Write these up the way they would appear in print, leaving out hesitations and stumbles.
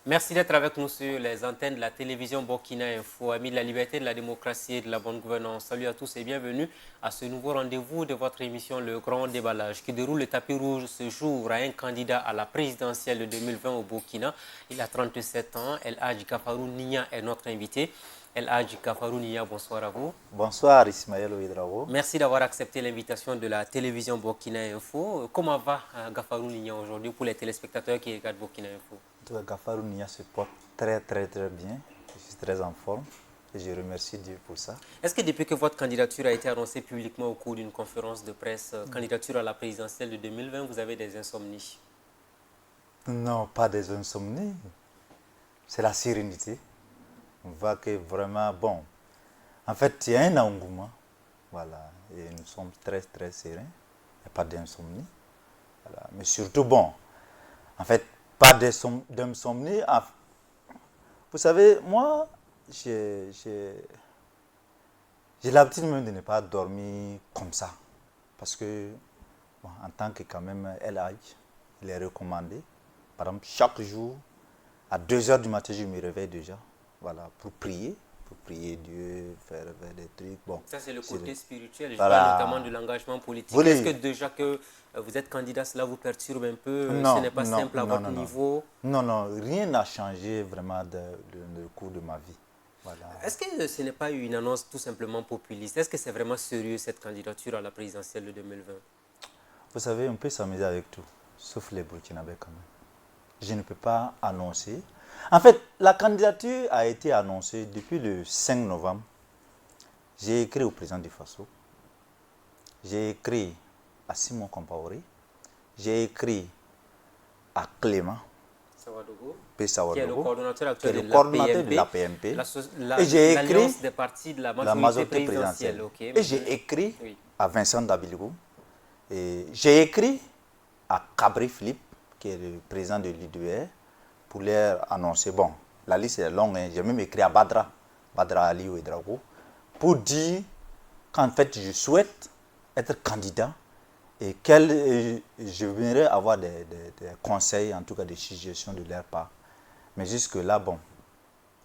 Merci d'être avec nous sur les antennes de la télévision Burkina Info, amis de la liberté, de la démocratie et de la bonne gouvernance. Salut à tous et bienvenue à ce nouveau rendez-vous de votre émission Le Grand Déballage qui déroule le tapis rouge ce jour à un candidat à la présidentielle de 2020 au Burkina. Il a 37 ans, El Hadj Gafarou Nia est notre invité. El Hadj Gafarou Nia, bonsoir à vous. Bonsoir Ismaël Ouedraogo. Merci d'avoir accepté l'invitation de la télévision Burkina Info. Comment va Gafarou Nia aujourd'hui pour les téléspectateurs qui regardent Burkina Info? Gafarou Nia se porte très bien. Je suis très en forme et je remercie Dieu pour ça. Est-ce que depuis que votre candidature a été annoncée publiquement au cours d'une conférence de presse, candidature à la présidentielle de 2020, vous avez des insomnies? Non, pas des insomnies. C'est la sérénité. On voit que vraiment, bon, en fait, il y a un engouement. Voilà, et nous sommes très sereins. Il n'y a pas d'insomnie. Voilà. Mais surtout, bon, en fait, pas d'insomnie. Vous savez, moi, j'ai l'habitude même de ne pas dormir comme ça. Parce que, bon, en tant que quand même LH, il est recommandé. Par exemple, chaque jour, à 2 h du matin, je me réveille déjà. Voilà, pour prier Dieu, faire des trucs. Bon, ça, c'est le côté spirituel. Je voilà. parle notamment de l'engagement politique. Oui. Est-ce que déjà que vous êtes candidat, cela vous perturbe un peu? Non, ce n'est pas simple à votre niveau? Non, rien n'a changé vraiment le cours de ma vie. Voilà. Est-ce que ce n'est pas une annonce tout simplement populiste? Est-ce que c'est vraiment sérieux cette candidature à la présidentielle de 2020? Vous savez, on peut s'amuser avec tout, sauf les Burkinabés quand même. Je ne peux pas annoncer. En fait, la candidature a été annoncée depuis le 5 novembre. J'ai écrit au président du Faso. J'ai écrit à Simon Compaoré. J'ai écrit à Clément Sawadogo, Sawadogo, qui est le coordonnateur actuel de la PMP. Et j'ai écrit des partis de la majorité présidentielle. Okay. Et j'ai écrit à Vincent Dabilgou. Et j'ai écrit à Cabri Philippe, qui est le président de l'IDR, pour leur annoncer. Bon, la liste est longue. Hein. J'ai même écrit à Badra Ali Ouedraogo, pour dire qu'en fait, je souhaite être candidat et je viendrai avoir des conseils, en tout cas des suggestions de leur part. Mais jusque-là, bon,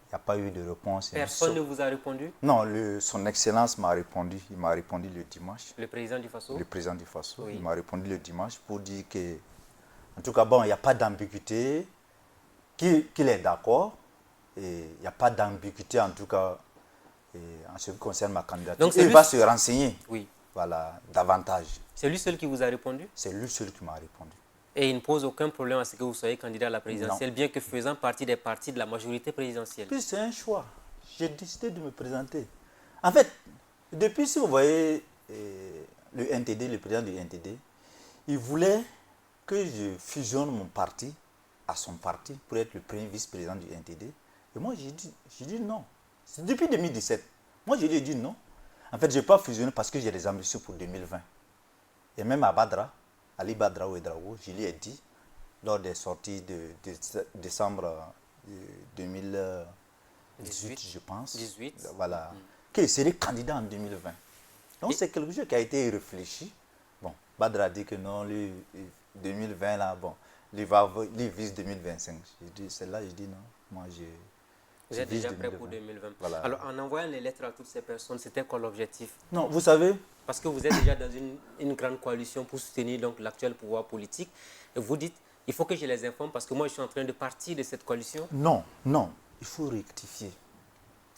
il n'y a pas eu de réponse. Personne ne vous a répondu? Non, son Excellence m'a répondu. Il m'a répondu le dimanche. Le président du Faso? Le président du Faso. Oui. Il m'a répondu le dimanche pour dire que, en tout cas, bon, il n'y a pas d'ambiguïté, qu'il est d'accord. Et il n'y a pas d'ambiguïté, en tout cas, en ce qui concerne ma candidature. Donc, il va se renseigner. Oui. Voilà, davantage. C'est lui seul qui vous a répondu? C'est lui seul qui m'a répondu. Et il ne pose aucun problème à ce que vous soyez candidat à la présidentielle, bien que faisant partie des partis de la majorité présidentielle? Puis c'est un choix. J'ai décidé de me présenter. En fait, depuis, si vous voyez le NTD, le président du NTD, il voulait que je fusionne mon parti à son parti pour être le premier vice-président du NTD. Et moi, j'ai dit non. C'est depuis 2017. Moi, je lui ai dit non. En fait, je n'ai pas fusionné parce que j'ai des ambitions pour 2020. Et même à Badra, Ali Badra Ouedraogo, je lui ai dit, lors des sorties de décembre 2018, je pense, 18. Voilà, qu'il serait candidat en 2020. Donc, c'est quelque chose qui a été réfléchi. Bon, Badra a dit que non, lui, 2020, là, bon, lui vise 2025. Celle-là, je dis non. Moi, vous êtes déjà prêt pour 2020. Voilà. Alors, en envoyant les lettres à toutes ces personnes, c'était quoi l'objectif? Non, vous savez... Parce que vous êtes déjà dans une grande coalition pour soutenir l'actuel pouvoir politique. Et vous dites, il faut que je les informe parce que moi, je suis en train de partir de cette coalition. Non, il faut rectifier.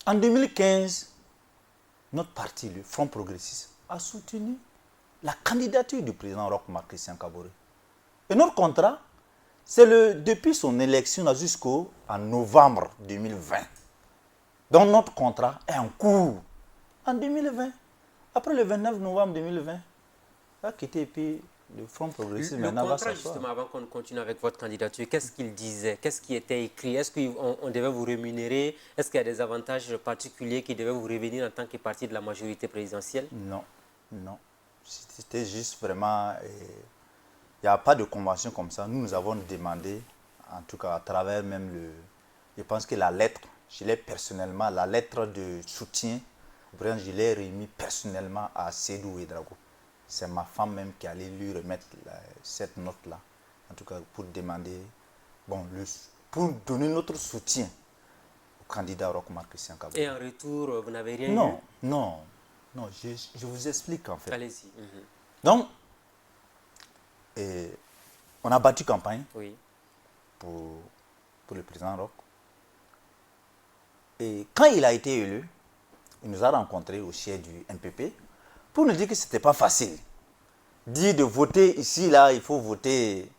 En 2015, notre parti, le Front Progressiste, a soutenu la candidature du président Roch-Marc Christian Kaboré. Et notre contrat, c'est depuis son élection jusqu'en novembre 2020. Donc notre contrat est en cours en 2020. Après le 29 novembre 2020, va quitter et puis le Front Progressiste maintenant va s'asseoir. Le contrat, justement, avant qu'on continue avec votre candidature, qu'est-ce qu'il disait? Qu'est-ce qui était écrit? Est-ce qu'on devait vous rémunérer? Est-ce qu'il y a des avantages particuliers qui devaient vous revenir en tant que parti de la majorité présidentielle? Non. C'était juste vraiment... Il n'y a pas de convention comme ça. Nous avons demandé, en tout cas à travers même le... Je pense que la lettre, je l'ai personnellement, la lettre de soutien, je l'ai remis personnellement à Sédou Ouédraogo. C'est ma femme même qui allait lui remettre cette note-là, en tout cas pour demander, pour donner notre soutien au candidat Roch Marc Christian Kaboré. Et en retour, vous n'avez rien Non, eu? non, je vous explique en fait. Allez-y. Donc, on a battu campagne Oui. pour le président Roch. Et quand il a été élu, il nous a rencontrés au siège du MPP pour nous dire que ce n'était pas facile. Dire de voter ici, là, il faut voter,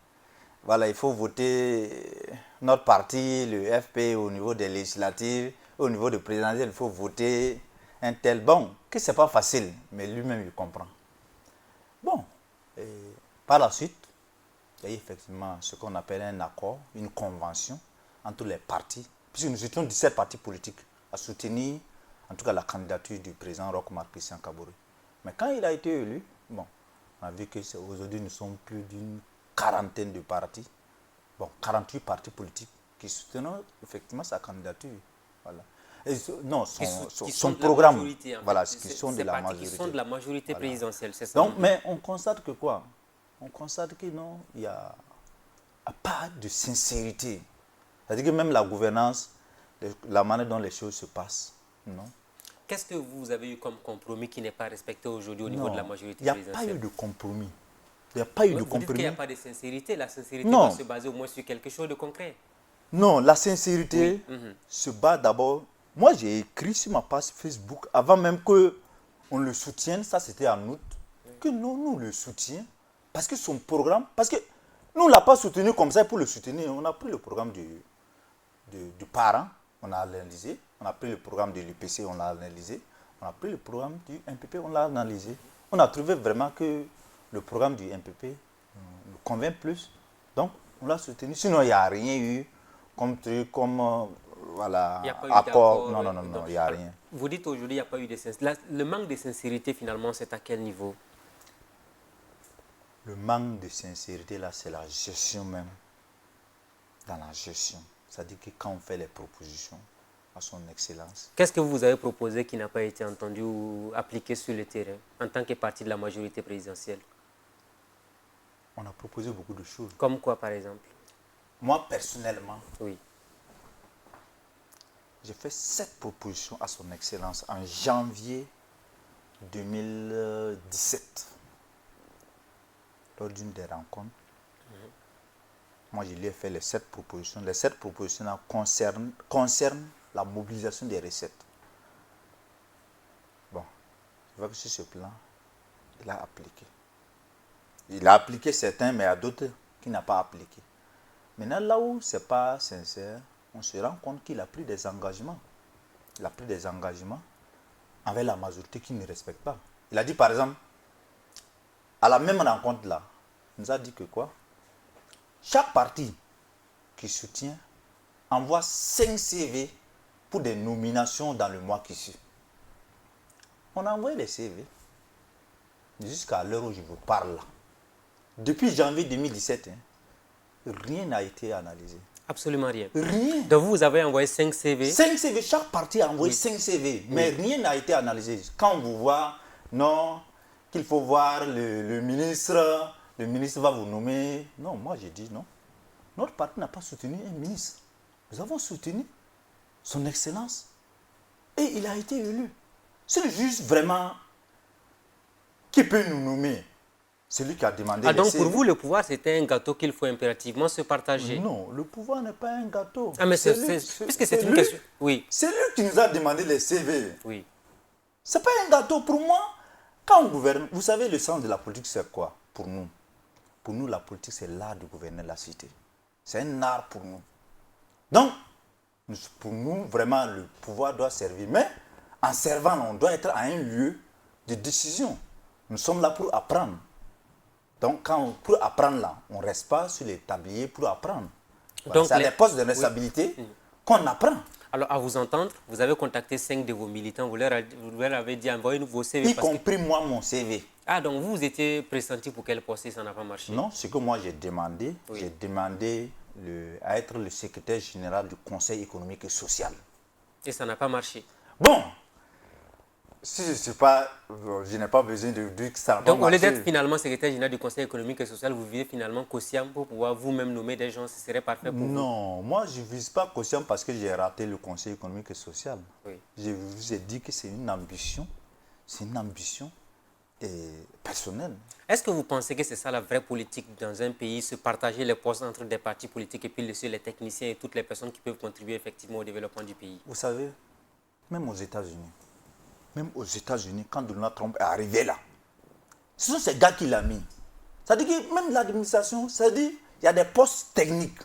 voilà, il faut voter notre parti, le FP, au niveau des législatives, au niveau des présidentielles, il faut voter un tel. Bon, que ce n'est pas facile, mais lui-même, il comprend. Bon, et par la suite, il y a eu effectivement ce qu'on appelle un accord, une convention entre les partis, puisque nous étions 17 partis politiques à soutenir, en tout cas, la candidature du président Roch Marc Christian Kaboré. Mais quand il a été élu, bon, on a vu qu'aujourd'hui, nous sommes plus d'une quarantaine de partis, bon, 48 partis politiques qui soutiennent effectivement sa candidature. Voilà. Et non, son programme, voilà, qui sont de la majorité. Qui sont de la majorité présidentielle, c'est ça. Donc, mais on constate que quoi? On constate que non, il n'y a pas de sincérité. C'est-à-dire que même la gouvernance, la manière dont les choses se passent, non. Qu'est-ce que vous avez eu comme compromis qui n'est pas respecté aujourd'hui au niveau de la majorité présidentielle? Il n'y a pas eu de compromis. Il n'y a pas eu de compromis. Vous dites qu'il n'y a pas de sincérité. La sincérité doit se baser au moins sur quelque chose de concret. Non, la sincérité se base d'abord... Moi, j'ai écrit sur ma page Facebook, avant même qu'on le soutienne, ça c'était en août, que nous le soutenions, parce que son programme... Parce que nous, on ne l'a pas soutenu comme ça pour le soutenir. On a pris le programme du parent, on a analysé. On a pris le programme de l'UPC, on l'a analysé. On a pris le programme du MPP, on l'a analysé. On a trouvé vraiment que le programme du MPP nous convainc plus. Donc, on l'a soutenu. Sinon, il n'y a rien eu comme truc, voilà, accord. Non, il n'y a rien. Vous dites aujourd'hui, il n'y a pas eu de sincérité. Le manque de sincérité, finalement, c'est à quel niveau? Le manque de sincérité, là, c'est la gestion même. Dans la gestion. C'est-à-dire que quand on fait les propositions, à son excellence. Qu'est-ce que vous avez proposé qui n'a pas été entendu ou appliqué sur le terrain en tant que parti de la majorité présidentielle? On a proposé beaucoup de choses. Comme quoi, par exemple? Moi, personnellement, oui, j'ai fait 7 propositions à son excellence en janvier 2017. Lors d'une des rencontres, moi, je lui ai fait les 7 propositions. Les 7 propositions concernent la mobilisation des recettes. Bon, je vois que sur ce plan, il a appliqué. Il a appliqué certains, mais il y a d'autres qu'il n'a pas appliqué. Maintenant, là où ce n'est pas sincère, on se rend compte qu'il a pris des engagements. Il a pris des engagements avec la majorité qu'il ne respecte pas. Il a dit, par exemple, à la même rencontre là, il nous a dit que quoi? Chaque parti qui soutient envoie 5 CV pour des nominations dans le mois qui suit. On a envoyé les CV jusqu'à l'heure où je vous parle là. Depuis janvier 2017, rien n'a été analysé. Absolument rien. Rien. Donc vous avez envoyé 5 CV. 5 CV, chaque parti a envoyé 5 CV, mais rien n'a été analysé. Quand on vous voit, non, qu'il faut voir le ministre va vous nommer. Non, moi j'ai dit non. Notre parti n'a pas soutenu un ministre. Nous avons soutenu son excellence. Et il a été élu. C'est juste vraiment qui peut nous nommer. C'est lui qui a demandé les donc CV. pour vous, le pouvoir, c'était un gâteau qu'il faut impérativement se partager. Non, le pouvoir n'est pas un gâteau. Ah, mais puisque c'est une question. Oui. C'est lui qui nous a demandé les CV. Oui. C'est pas un gâteau pour moi. Quand on gouverne, vous savez, le sens de la politique, c'est quoi pour nous? Pour nous, la politique, c'est l'art de gouverner la cité. C'est un art pour nous. Donc, pour nous, vraiment, le pouvoir doit servir. Mais en servant, on doit être à un lieu de décision. Nous sommes là pour apprendre. Donc, pour apprendre là, on ne reste pas sur les tabliers pour apprendre. Voilà, c'est à des postes de responsabilité qu'on apprend. Alors, à vous entendre, vous avez contacté 5 de vos militants, vous leur avez dit envoyez-nous vos CV. Y compris moi, mon CV. Ah, donc vous étiez pressenti pour quel poste et ça n'a pas marché? Non, ce que moi j'ai demandé, à être le secrétaire général du Conseil économique et social. Et ça n'a pas marché. Bon, si je n'ai pas besoin de dire que ça n'a pas Donc, au lieu marché. d'être finalement secrétaire général du Conseil économique et social, vous vivez finalement quotient pour pouvoir vous-même nommer des gens, ce serait parfait pour vous. Non, moi je ne vise pas quotient parce que j'ai raté le Conseil économique et social. Oui. Je vous ai dit que c'est une ambition personnelle. Est-ce que vous pensez que c'est ça la vraie politique dans un pays, se partager les postes entre des partis politiques et puis laisser les techniciens et toutes les personnes qui peuvent contribuer effectivement au développement du pays? Vous savez, même aux États-Unis, quand Donald Trump est arrivé là, ce sont ces gars qui l'ont mis. Ça veut dire que même l'administration, ça veut dire qu'il y a des postes techniques.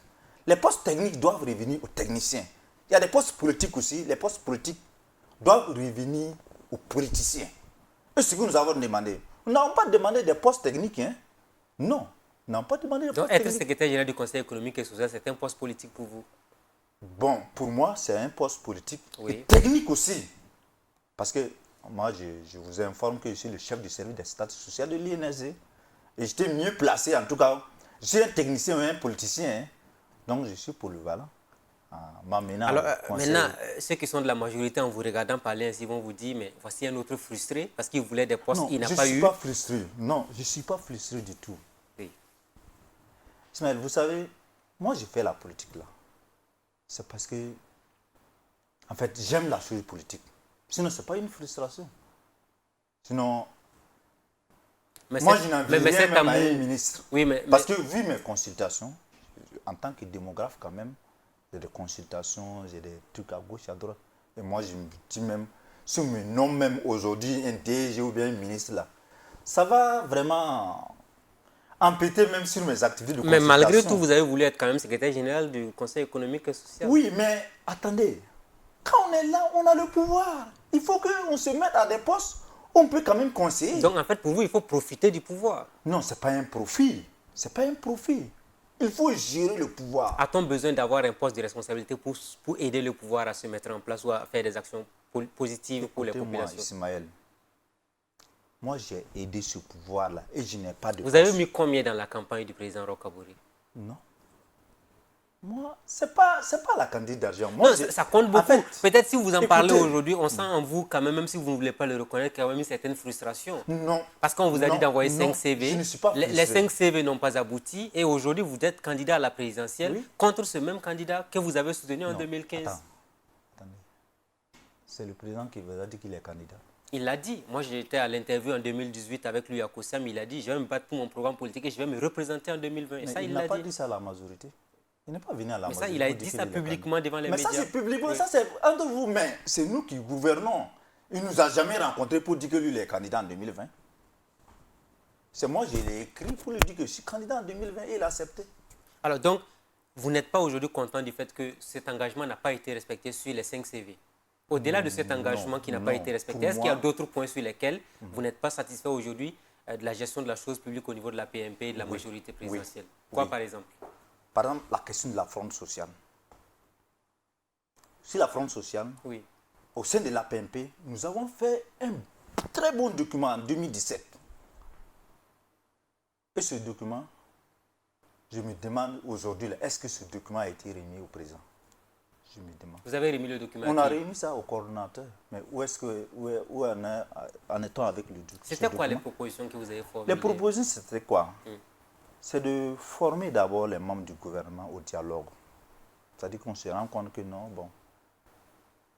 Les postes techniques doivent revenir aux techniciens. Il y a des postes politiques aussi. Les postes politiques doivent revenir aux politiciens. Et ce que nous avons demandé, nous n'avons pas demandé des postes techniques. Hein? Non, nous n'avons pas demandé des postes techniques. Donc, être secrétaire général du Conseil économique et social, c'est un poste politique pour vous? Bon, pour moi, c'est un poste politique et Oui. technique aussi. Parce que moi, je vous informe que je suis le chef du service des statistiques sociales de l'INSD. Et j'étais mieux placé, en tout cas. Je suis un technicien ou un politicien. Hein. Donc, je suis polyvalent. Alors, maintenant, ceux qui sont de la majorité, en vous regardant parler ainsi, vont vous dire, mais voici un autre frustré parce qu'il voulait des postes, il n'a pas eu. Je ne suis pas frustré. Non, je ne suis pas frustré du tout. Oui. Ismaël, vous savez, moi, j'ai fait la politique là. C'est parce que, en fait, j'aime la chose politique. Sinon, ce n'est pas une frustration. Sinon, moi, je n'en veux rien même à un ministre. Oui, parce que, vu mes consultations, en tant que démographe quand même, j'ai des consultations, j'ai des trucs à gauche, à droite. Et moi, je me dis même, si on me nomme même aujourd'hui un DG ou bien un ministre là, ça va vraiment empiéter même sur mes activités de consultation. Mais malgré tout, vous avez voulu être quand même secrétaire général du Conseil économique et social. Oui, mais attendez, quand on est là, on a le pouvoir. Il faut qu'on se mette à des postes où on peut quand même conseiller. Donc en fait, pour vous, il faut profiter du pouvoir. Non, ce n'est pas un profit. Ce n'est pas un profit. Il faut gérer le pouvoir. A-t-on besoin d'avoir un poste de responsabilité pour aider le pouvoir à se mettre en place ou à faire des actions positives pour les populations? Moi, Ismaël, moi j'ai aidé ce pouvoir-là et je n'ai pas de Vous avez mis combien dans la campagne du président Roch Kabore? Non. Moi, ce n'est pas la quantité d'argent. Non, ça compte beaucoup. En fait, peut-être si vous en parlez aujourd'hui, on sent en vous, quand même si vous ne voulez pas le reconnaître, qu'il y a même une certaine frustration. Non. Parce qu'on vous a dit d'envoyer 5 CV. Je ne suis pas frustré. Les 5 CV n'ont pas abouti. Et aujourd'hui, vous êtes candidat à la présidentielle contre ce même candidat que vous avez soutenu en 2015. Attendez. C'est le président qui vous a dit qu'il est candidat. Il l'a dit. Moi, j'étais à l'interview en 2018 avec lui à Kossam. Il a dit, je vais me battre pour mon programme politique et je vais me représenter en 2020. Et ça, il n'a pas dit ça à la majorité. Il n'est pas venu à la majorité. Mais ça, il a dit ça publiquement devant les médias. Mais ça, c'est publiquement. Ça, c'est entre vous. Mais c'est nous qui gouvernons. Il ne nous a jamais rencontrés pour dire que lui, il est candidat en 2020. C'est moi, je l'ai écrit pour lui dire que je suis candidat en 2020 et il a accepté. Alors donc, vous n'êtes pas aujourd'hui content du fait que cet engagement n'a pas été respecté sur les 5 CV. Au-delà de cet engagement qui n'a pas été respecté, est-ce qu'il y a d'autres points sur lesquels vous n'êtes pas satisfait aujourd'hui de la gestion de la chose publique au niveau de la PMP et de la majorité présidentielle? Quoi par exemple? Par exemple, la question de la fronde sociale. Sur la fronde sociale, au sein de la PMP, nous avons fait un très bon document en 2017. Et ce document, je me demande aujourd'hui, est-ce que ce document a été remis au président? Je me demande. Vous avez remis le document? On a remis ça au coordonnateur. Mais où en est-on avec le document? C'était quoi les propositions que vous avez formulées? Les propositions, c'était quoi? C'est de former d'abord les membres du gouvernement au dialogue. C'est-à-dire qu'on se rend compte que non, bon,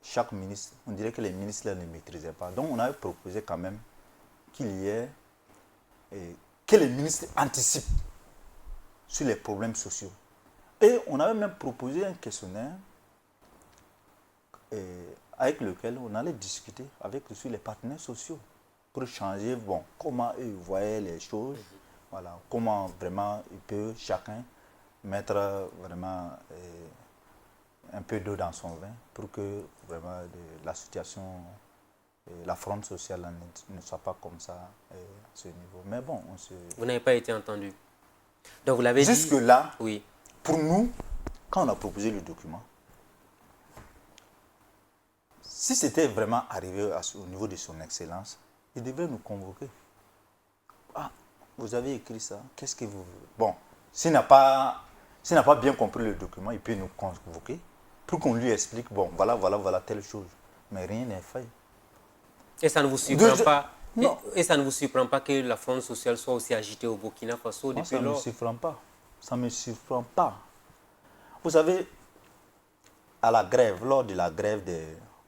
chaque ministre, on dirait que les ministres ne maîtrisaient pas. Donc on avait proposé quand même qu'il y ait, que les ministres anticipent sur les problèmes sociaux. Et on avait même proposé un questionnaire avec lequel on allait discuter sur les partenaires sociaux pour changer, bon, comment eux voyaient les choses. Voilà, comment vraiment il peut chacun mettre vraiment un peu d'eau dans son vin pour que vraiment la situation, la fronde sociale ne soit pas comme ça à ce niveau. Mais bon, Vous n'avez pas été entendu. Donc vous l'avez dit. Jusque-là, pour nous, quand on a proposé le document, si c'était vraiment arrivé au niveau de son excellence, il devait nous convoquer. Ah, vous avez écrit ça, qu'est-ce que vous... Bon, s'il n'a pas bien compris le document, il peut nous convoquer pour qu'on lui explique, bon, voilà telle chose. Mais rien n'est fait. Et ça ne vous surprend pas Non. Et ça ne vous surprend pas que la fronde sociale soit aussi agitée au Burkina Faso Moi, depuis ça ne me lors? surprend pas. Ça ne me surprend pas. Vous savez, à la grève, lors de la grève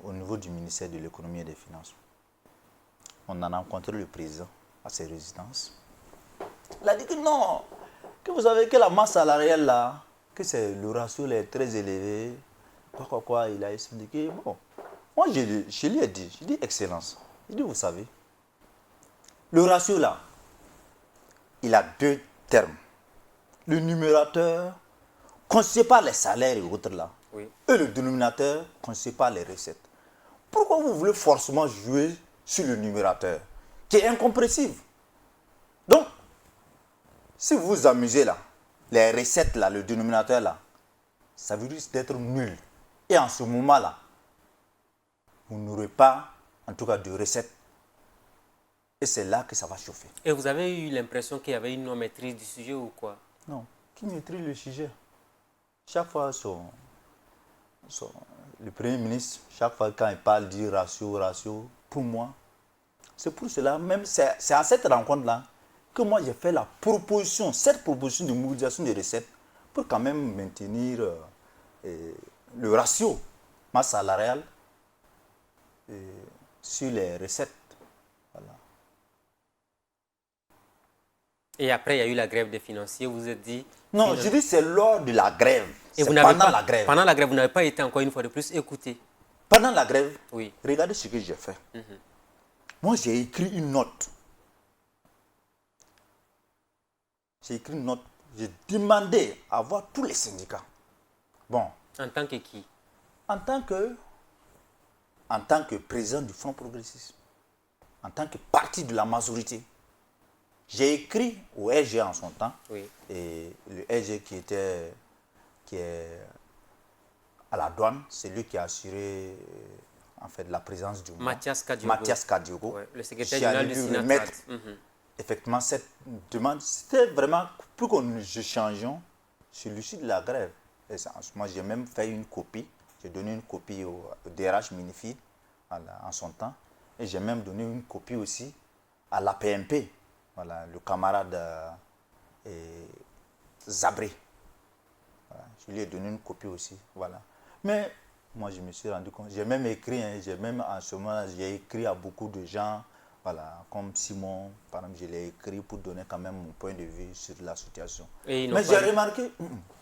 au niveau du ministère de l'économie et des finances, on a rencontré le président à ses résidences. Il a dit que non, que vous savez que la masse salariale là, que le ratio est très élevé, quoi, il a expliqué. Bon, moi je lui ai dit, excellence, je dis vous savez, le ratio là, il a deux termes. Le numérateur, constitué par les salaires et autres là, Oui. et le dénominateur, constitué par les recettes. Pourquoi vous voulez forcément jouer sur le numérateur, qui est incompressible? Donc, si vous vous amusez là, les recettes là, le dénominateur là, ça veut dire d'être nul. Et en ce moment-là, vous n'aurez pas, en tout cas, de recettes. Et c'est là que ça va chauffer. Et vous avez eu l'impression qu'il y avait une non-maîtrise du sujet ou quoi? Non, qui maîtrise le sujet? Chaque fois, le Premier ministre, chaque fois quand il parle, il dit ratio, pour moi, c'est pour cela, même c'est à cette rencontre-là que moi j'ai fait cette proposition de mobilisation des recettes pour quand même maintenir le ratio masse salariale sur les recettes. Voilà. Et après, il y a eu la grève des financiers, vous vous êtes dit... Non, je dis c'est lors de la grève. Et c'est pendant la grève. Pendant la grève, vous n'avez pas été encore une fois de plus écouté. Pendant la grève, oui. Regardez ce que j'ai fait. Moi, j'ai écrit une note. J'ai demandé à voir tous les syndicats. Bon. En tant que qui? En tant que président du Front progressiste, en tant que parti de la majorité, j'ai écrit au RG en son temps, oui. Et le RG qui est à la douane, c'est lui qui a assuré en fait la présence du Mathias Kadiogo. Ouais, le secrétaire général du Sénat. Effectivement, cette demande, c'était vraiment pour que nous changions sur l'issue de la grève. Et ça, moi, j'ai même fait une copie. J'ai donné une copie au DRH Minifid en son temps. Et j'ai même donné une copie aussi à l'APMP. Voilà, le camarade Zabré. Voilà, je lui ai donné une copie aussi. Voilà. Mais moi, je me suis rendu compte. J'ai même écrit, en ce moment, j'ai écrit à beaucoup de gens. Voilà, comme Simon, par exemple, je l'ai écrit pour donner quand même mon point de vue sur la situation. Mais j'ai remarqué...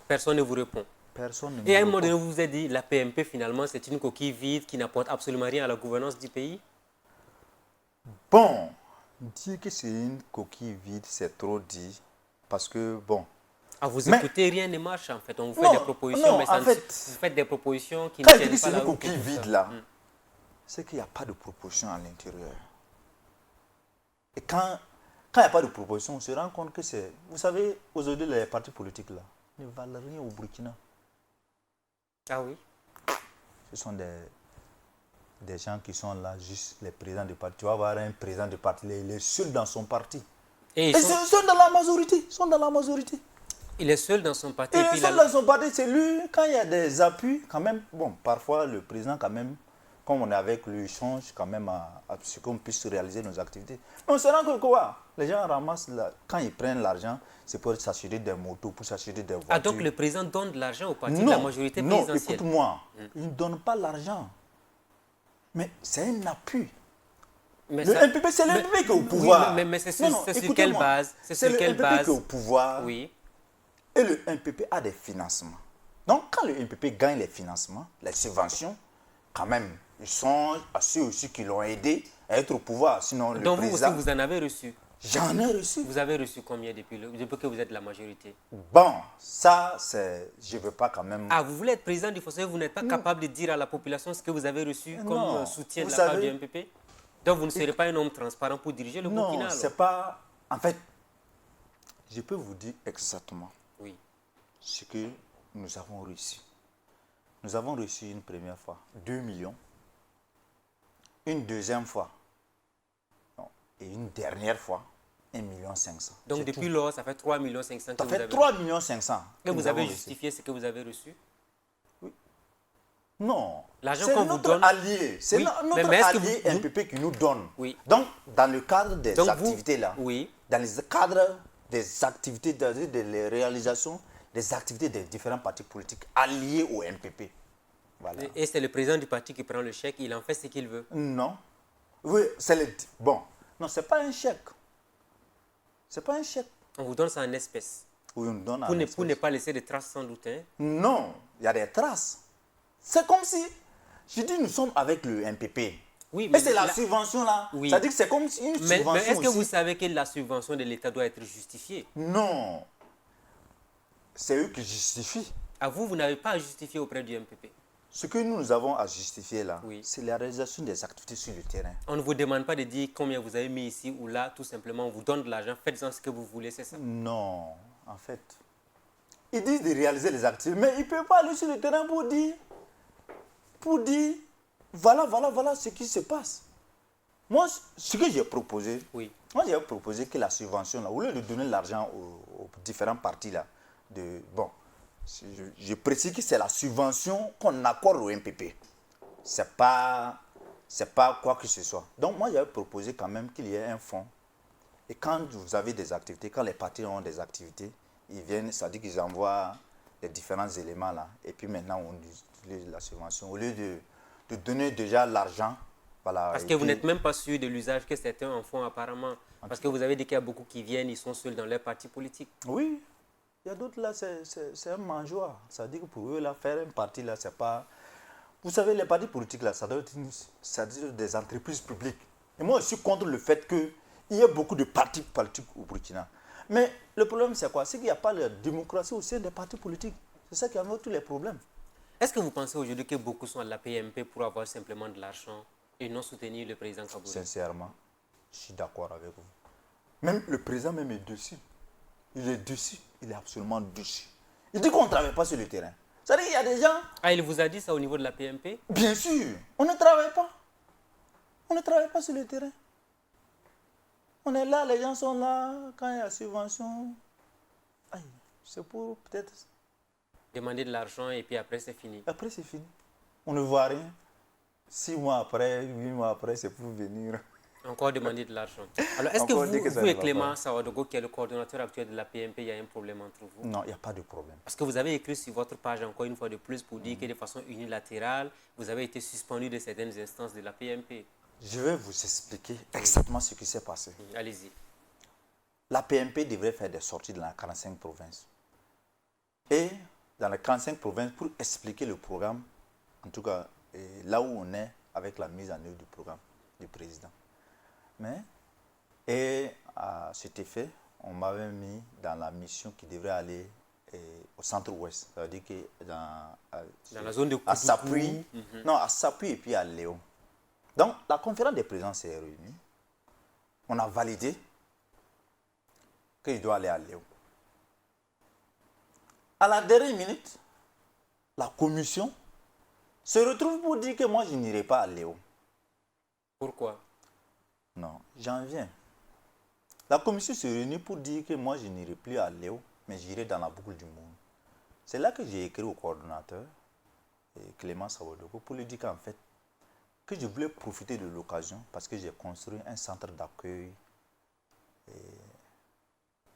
Personne ne vous répond. Personne ne me répond. Et à un moment donné, vous vous êtes dit, la PMP, finalement, c'est une coquille vide qui n'apporte absolument rien à la gouvernance du pays? Bon, dire que c'est une coquille vide, c'est trop dit. Parce que, bon... Ah, vous écoutez, rien ne marche, en fait. On vous fait des propositions, mais vous faites des propositions qui ne tiennent pas la route. Quand je dis c'est une coquille vide, là, c'est qu'il n'y a pas de proposition à l'intérieur. Et quand il n'y a pas de proposition, on se rend compte que c'est... Vous savez, aujourd'hui, les partis politiques, là, ne valent rien au Burkina. Ah oui? Ce sont des gens qui sont là, juste les présidents de parti. Tu vas avoir un président de parti, il est seul dans son parti. Et ils sont dans la majorité. Il est seul dans son parti. Il est seul dans son parti, c'est lui, quand il y a des appuis, quand même, bon, parfois le président, quand même, comme on est avec lui, il change quand même à ce qu'on puisse réaliser nos activités. Mais on se rend compte que quoi? Les gens ramassent, quand ils prennent l'argent, c'est pour s'acheter des motos, pour s'acheter des voitures. Ah, donc le président donne de l'argent au parti de la majorité présidentielle? Non, écoute-moi, il ne donne pas l'argent. Mais c'est un appui. Mais le MPP, c'est le MPP qui est au pouvoir. Oui, mais c'est sur quelle base? C'est le MPP qui est au pouvoir. Oui. Et le MPP a des financements. Donc, quand le MPP gagne les financements, les subventions, quand même, ils sont à ceux aussi qui l'ont aidé à être au pouvoir. Sinon, le donc président... vous aussi, vous en avez reçu? J'en ai reçu. Vous avez reçu combien depuis que vous êtes la majorité? Bon, ça, c'est... Je ne veux pas quand même... Ah, vous voulez être président du Fossé, vous n'êtes pas capable de dire à la population ce que vous avez reçu comme soutien de la part du MPP? Donc, vous ne serez pas un homme transparent pour diriger le Burkina? Non, c'est pas... En fait, je peux vous dire exactement ce que nous avons reçu. Nous avons reçu une première fois 2 millions une deuxième fois, non, et une dernière fois, 1,5 million. Donc depuis lors, ça fait 3,5 millions que Ça vous fait avez... 3,5 millions Que vous nous avez avons justifié ce que vous avez reçu? Non, L'argent c'est qu'on vous notre donne... allié, c'est Oui, notre mais est-ce que allié vous- MPP qui nous donne. Oui. Donc, dans le cadre des Donc activités là, Oui. dans le cadre des activités, de la réalisation des activités des différents partis politiques alliés au MPP. Voilà. Et c'est le président du parti qui prend le chèque, il en fait ce qu'il veut. Non. Oui, c'est le... Bon, non, c'est pas un chèque. C'est pas un chèque. On vous donne ça en espèces. Oui, on nous donne en Pour ne espèces. pas laisser de traces sans doute. Hein. Non, il y a des traces. C'est comme si, je dis, nous sommes avec le MPP. Oui, Et c'est la subvention là. Oui. C'est-à-dire que c'est comme une subvention Mais est-ce que aussi. vous savez que la subvention de l'État doit être justifiée? Non. C'est eux qui justifient. À vous, vous n'avez pas à justifier auprès du MPP. Ce que nous avons à justifier là, Oui. c'est la réalisation des activités sur le terrain. On ne vous demande pas de dire combien vous avez mis ici ou là, tout simplement, on vous donne de l'argent, faites-en ce que vous voulez, c'est ça? Non, en fait. Ils disent de réaliser les activités, mais ils ne peuvent pas aller sur le terrain pour dire, voilà ce qui se passe. Moi, ce que j'ai proposé, Oui. moi j'ai proposé que la subvention, là, au lieu de donner l'argent aux différents partis, là, bon, je précise que c'est la subvention qu'on accorde au MPP. C'est pas quoi que ce soit. Donc moi, j'avais proposé quand même qu'il y ait un fonds. Et quand vous avez des activités, quand les partis ont des activités, ils viennent, c'est-à-dire qu'ils envoient les différents éléments là. Et puis maintenant, on utilise la subvention. Au lieu de donner déjà l'argent, voilà. Parce que vous n'êtes même pas sûr de l'usage que certains en font apparemment. Parce que vous avez dit qu'il y a beaucoup qui viennent, ils sont seuls dans leur parti politique. Oui, il y a d'autres là, c'est un mangeoire. C'est-à-dire que pour eux, là, faire un parti là, c'est pas... Vous savez, les partis politiques là, ça doit être des entreprises publiques. Et moi, je suis contre le fait qu'il y ait beaucoup de partis politiques au Burkina. Mais le problème, c'est quoi? C'est qu'il n'y a pas de démocratie au sein des partis politiques. C'est ça qui amène tous les problèmes. Est-ce que vous pensez aujourd'hui que beaucoup sont à la PMP pour avoir simplement de l'argent et non soutenir le président Kabouré? Sincèrement, je suis d'accord avec vous. Même le président même est dessus. Il est dessus. Il est absolument dessus. Il dit qu'on ne travaille pas sur le terrain. C'est-à-dire qu'il y a des gens... Ah, il vous a dit ça au niveau de la PMP? Bien sûr, on ne travaille pas. On ne travaille pas sur le terrain. On est là, les gens sont là, quand il y a subvention, c'est pour peut-être... Demander de l'argent et puis après c'est fini. Après c'est fini. On ne voit rien. 6 mois après, 8 mois après, c'est pour venir. Encore demander de l'argent. Alors est-ce que vous et Clément Sawadogo, qui est le coordonnateur actuel de la PMP, il y a un problème entre vous? Non, il n'y a pas de problème. Parce que vous avez écrit sur votre page encore une fois de plus pour dire que de façon unilatérale, vous avez été suspendu de certaines instances de la PMP. Je vais vous expliquer exactement ce qui s'est passé. Allez-y. La PMP devrait faire des sorties dans les 45 provinces. Et dans les 45 provinces, pour expliquer le programme, en tout cas, là où on est avec la mise en œuvre du programme du président. Et à cet effet, on m'avait mis dans la mission qui devrait aller au centre-ouest. Ça veut dire que dans la zone de Koudoukou, à Sapui, non, à Sapui et puis à Léon. Donc, la conférence des présidents s'est réunie. On a validé qu'il doit aller à Léon. À la dernière minute, la commission se retrouve pour dire que moi, je n'irai pas à Léon. Pourquoi? Non, j'en viens. La commission se réunit pour dire que moi, je n'irai plus à Léon, mais j'irai dans la boucle du monde. C'est là que j'ai écrit au coordonnateur, Clément Sawadogo, pour lui dire qu'en fait, que je voulais profiter de l'occasion parce que j'ai construit un centre d'accueil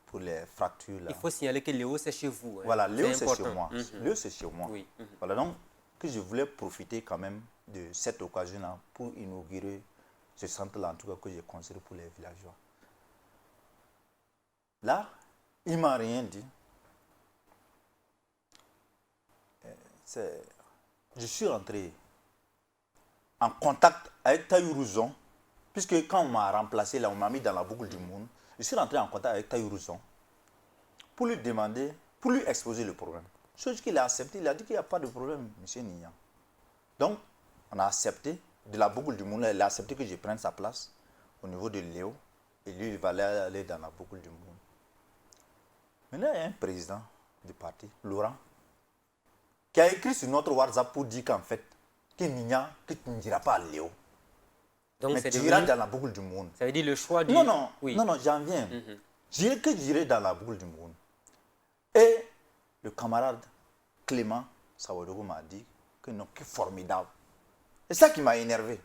pour les fractures. Là. Il faut signaler que Léo, c'est chez vous. Hein. Voilà, Léo, c'est chez moi. Léo, c'est chez moi. Oui. Voilà, donc, que je voulais profiter quand même de cette occasion-là pour inaugurer ce centre-là, en tout cas, que j'ai construit pour les villageois. Là, il ne m'a rien dit. Je suis rentré en contact avec Taïrouzon, puisque quand on m'a remplacé, là, on m'a mis dans la boucle du monde, je suis rentré en contact avec Taïrouzon pour lui demander, pour lui exposer le problème. Chose qu'il a accepté, il a dit qu'il n'y a pas de problème, M. Niyan. Donc, on a accepté, de la boucle du monde, il a accepté que je prenne sa place au niveau de Léo, et lui, il va aller dans la boucle du monde. Maintenant, il y a un président du parti, Laurent, qui a écrit sur notre WhatsApp pour dire qu'en fait, que Niyan, que tu ne diras pas à Léo. Donc mais c'est tu devenu... iras dans la boucle du monde. Ça veut dire le choix du... Non, non, oui. non, non, j'en viens. Mhm. Je dirais que j'irai dans la boucle du monde. Et le camarade Clément Sawadogo m'a dit que non, que formidable. C'est ça qui m'a énervé.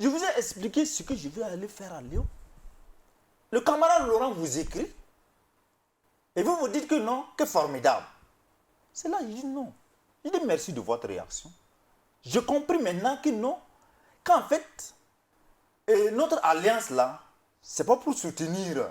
Je vous ai expliqué ce que je vais aller faire à Léo. Le camarade Laurent vous écrit et vous vous dites que non, que formidable. C'est là, je dis non. Je dis merci de votre réaction. Je compris maintenant que non, qu'en fait, notre alliance là, c'est pas pour soutenir,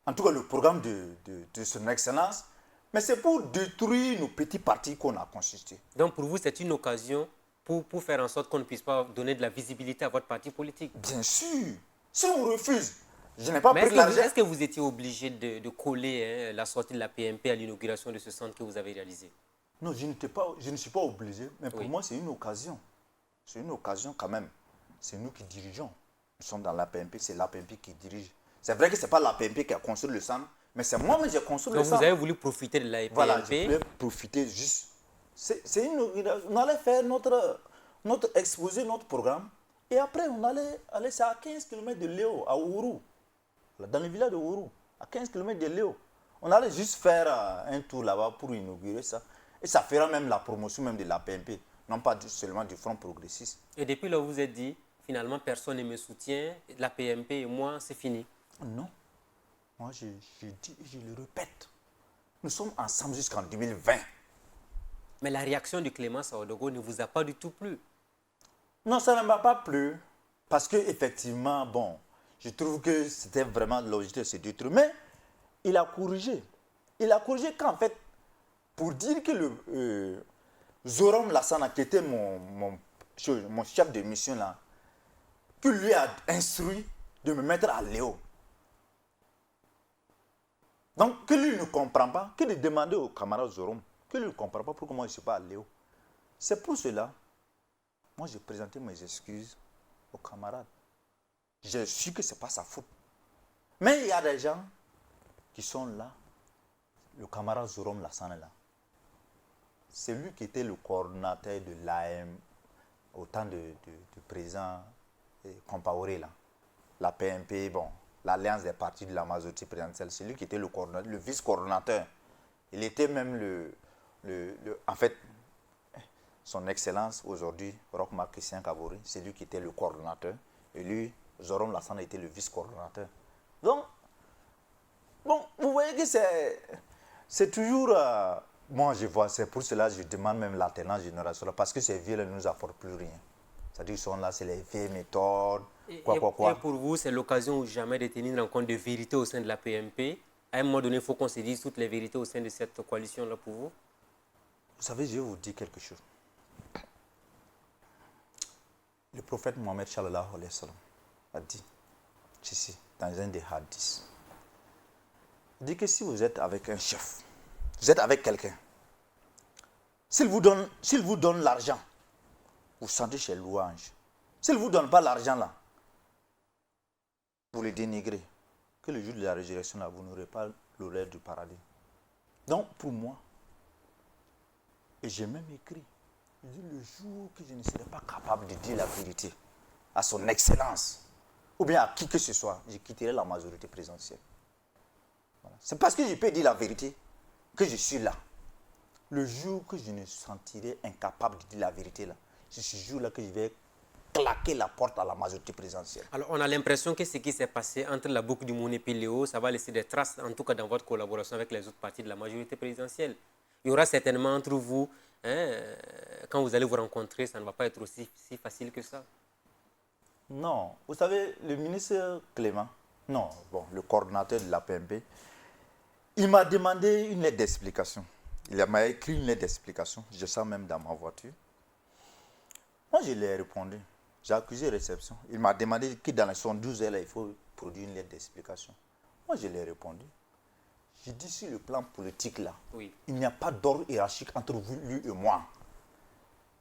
en tout cas le programme de son excellence, mais c'est pour détruire nos petits partis qu'on a constitués. Donc pour vous, c'est une occasion pour faire en sorte qu'on ne puisse pas donner de la visibilité à votre parti politique. Bien sûr. Si on refuse, je n'ai pas Mais pris l'argent. est-ce que vous étiez obligé de coller la sortie de la PMP à l'inauguration de ce centre que vous avez réalisé? Non, je ne suis pas obligé, mais pour moi, c'est une occasion. C'est une occasion quand même. C'est nous qui dirigeons. Nous sommes dans l'APMP, c'est l'APMP qui dirige. C'est vrai que ce n'est pas l'APMP qui a construit le centre, mais c'est moi qui j'ai construit le Donc centre. vous avez voulu profiter de la PMP. Voilà, je voulais profiter juste. On allait faire notre exposé, notre programme, et après on allait c'est à 15 km de Léo, à Ourou, dans le village de Ourou, à 15 km de Léo. On allait juste faire un tour là-bas pour inaugurer ça. Et ça fera même la promotion même de la PMP, non pas seulement du Front progressiste. Et depuis là, vous vous êtes dit, finalement, personne ne me soutient, la PMP et moi, c'est fini. Non. Moi, je dis, je le répète, nous sommes ensemble jusqu'en 2020. Mais la réaction de Clément Sawadogo ne vous a pas du tout plu. Non, ça ne m'a pas plu. Parce qu'effectivement, bon, je trouve que c'était vraiment logique de se détruire. Mais il a corrigé. Il a corrigé qu'en fait, pour dire que le Zoram Lassana, qui était mon chef de mission là, que lui a instruit de me mettre à Léo. Donc, que lui ne comprend pas, que de demander au camarade Zoram, que lui ne comprend pas pourquoi moi je ne suis pas à Léo. C'est pour cela, moi j'ai présenté mes excuses aux camarades. Je suis que ce n'est pas sa faute. Mais il y a des gens qui sont là, le camarade Zoram Lassana là. C'est lui qui était le coordonnateur de l'AM au temps du président Compaoré, là. La PMP, bon, l'Alliance des partis de la majorité présidentielle. C'est lui qui était le vice-coordonnateur. Il était même en fait, son excellence aujourd'hui, Roch-Marc Christian Kabori, c'est lui qui était le coordonnateur. Et lui, Zoram Lassana, était le vice-coordonnateur. Donc, bon, vous voyez que c'est toujours... moi, je vois, c'est pour cela que je demande même l'alternance générationnelle, parce que ces vieux ne nous apportent plus rien. C'est-à-dire qu'ils sont là, c'est les vieilles méthodes, quoi. Et pour vous, c'est l'occasion ou jamais de tenir une rencontre de vérité au sein de la PMP. À un moment donné, il faut qu'on se dise toutes les vérités au sein de cette coalition-là pour vous. Vous savez, je vais vous dire quelque chose. Le prophète Mohammed sallallahu alayhi wa sallam a dit, ici, dans un des hadiths, il dit que si vous êtes avec un chef, vous êtes avec quelqu'un, s'il vous donne l'argent, vous sentez chez louange. S'il ne vous donne pas l'argent là, vous le dénigrez. Que le jour de la résurrection là, vous n'aurez pas l'honneur du paradis. Donc pour moi, et j'ai même écrit, je dis le jour que je ne serai pas capable de dire la vérité à son excellence, ou bien à qui que ce soit, je quitterai la majorité présidentielle. Voilà. C'est parce que je peux dire la vérité que je suis là. Le jour que je me sentirai incapable de dire la vérité là, c'est ce jour-là que je vais claquer la porte à la majorité présidentielle. Alors, on a l'impression que ce qui s'est passé entre la boucle du Monde et puis Léo, ça va laisser des traces, en tout cas dans votre collaboration avec les autres partis de la majorité présidentielle. Il y aura certainement entre vous, quand vous allez vous rencontrer, ça ne va pas être aussi si facile que ça. Non, vous savez, le ministre Clément, le coordonnateur de la PMP, il m'a demandé une lettre d'explication. Il m'a écrit une lettre d'explication, je sens même dans ma voiture. Moi, je lui ai répondu. J'ai accusé réception. Il m'a demandé que dans les 72 heures, il faut produire une lettre d'explication. Moi, je lui ai répondu. J'ai dit sur le plan politique, là, oui, il n'y a pas d'ordre hiérarchique entre vous, lui et moi.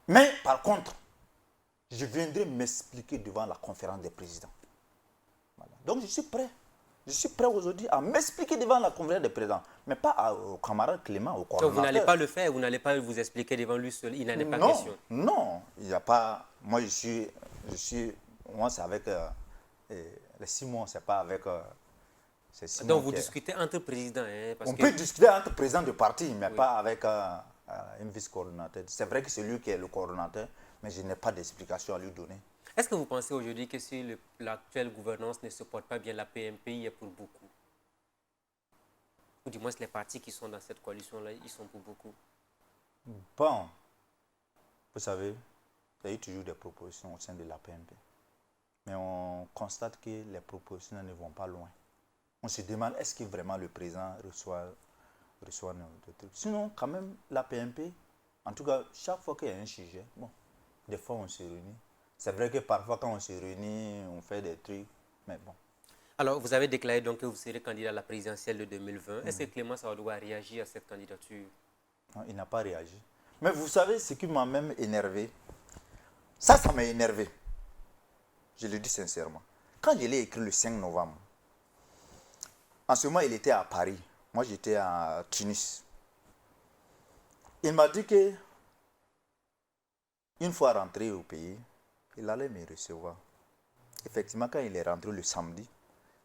Mais, par contre, je viendrai m'expliquer devant la conférence des présidents. Voilà. Donc, je suis prêt. Je suis prêt aujourd'hui à m'expliquer devant la conférence des présidents. Mais pas au camarade Clément, au coordonnateur. Donc, vous n'allez pas le faire, vous n'allez pas vous expliquer devant lui seul. Il n'en est pas question. Non, il n'y a pas... Moi, je suis moi, c'est avec les Simons, c'est pas avec... c'est Simon Donc vous discutez entre présidents. Hein, on peut discuter entre présidents de parti, mais pas avec une vice-coordinateur. C'est vrai que c'est lui qui est le coordonnateur, mais je n'ai pas d'explication à lui donner. Est-ce que vous pensez aujourd'hui que si l'actuelle gouvernance ne supporte pas bien la PMP, il est pour beaucoup? Ou du moins les partis qui sont dans cette coalition-là, ils sont pour beaucoup? Bon, vous savez, il y a eu toujours des propositions au sein de la PMP. Mais on constate que les propositions ne vont pas loin. On se demande, est-ce que vraiment le président reçoit nos trucs? Sinon, quand même, la PMP, en tout cas, chaque fois qu'il y a un sujet, bon, des fois on se réunit. C'est vrai que parfois quand on se réunit, on fait des trucs, mais bon. Alors, vous avez déclaré donc que vous serez candidat à la présidentielle de 2020. Est-ce que Clément Sawadou a réagi à cette candidature? Non, il n'a pas réagi. Mais vous savez, ce qui m'a même énervé, ça m'a énervé. Je le dis sincèrement. Quand je l'ai écrit le 5 novembre, en ce moment, il était à Paris. Moi, j'étais à Tunis. Il m'a dit que une fois rentré au pays, il allait me recevoir. Effectivement, quand il est rentré le samedi,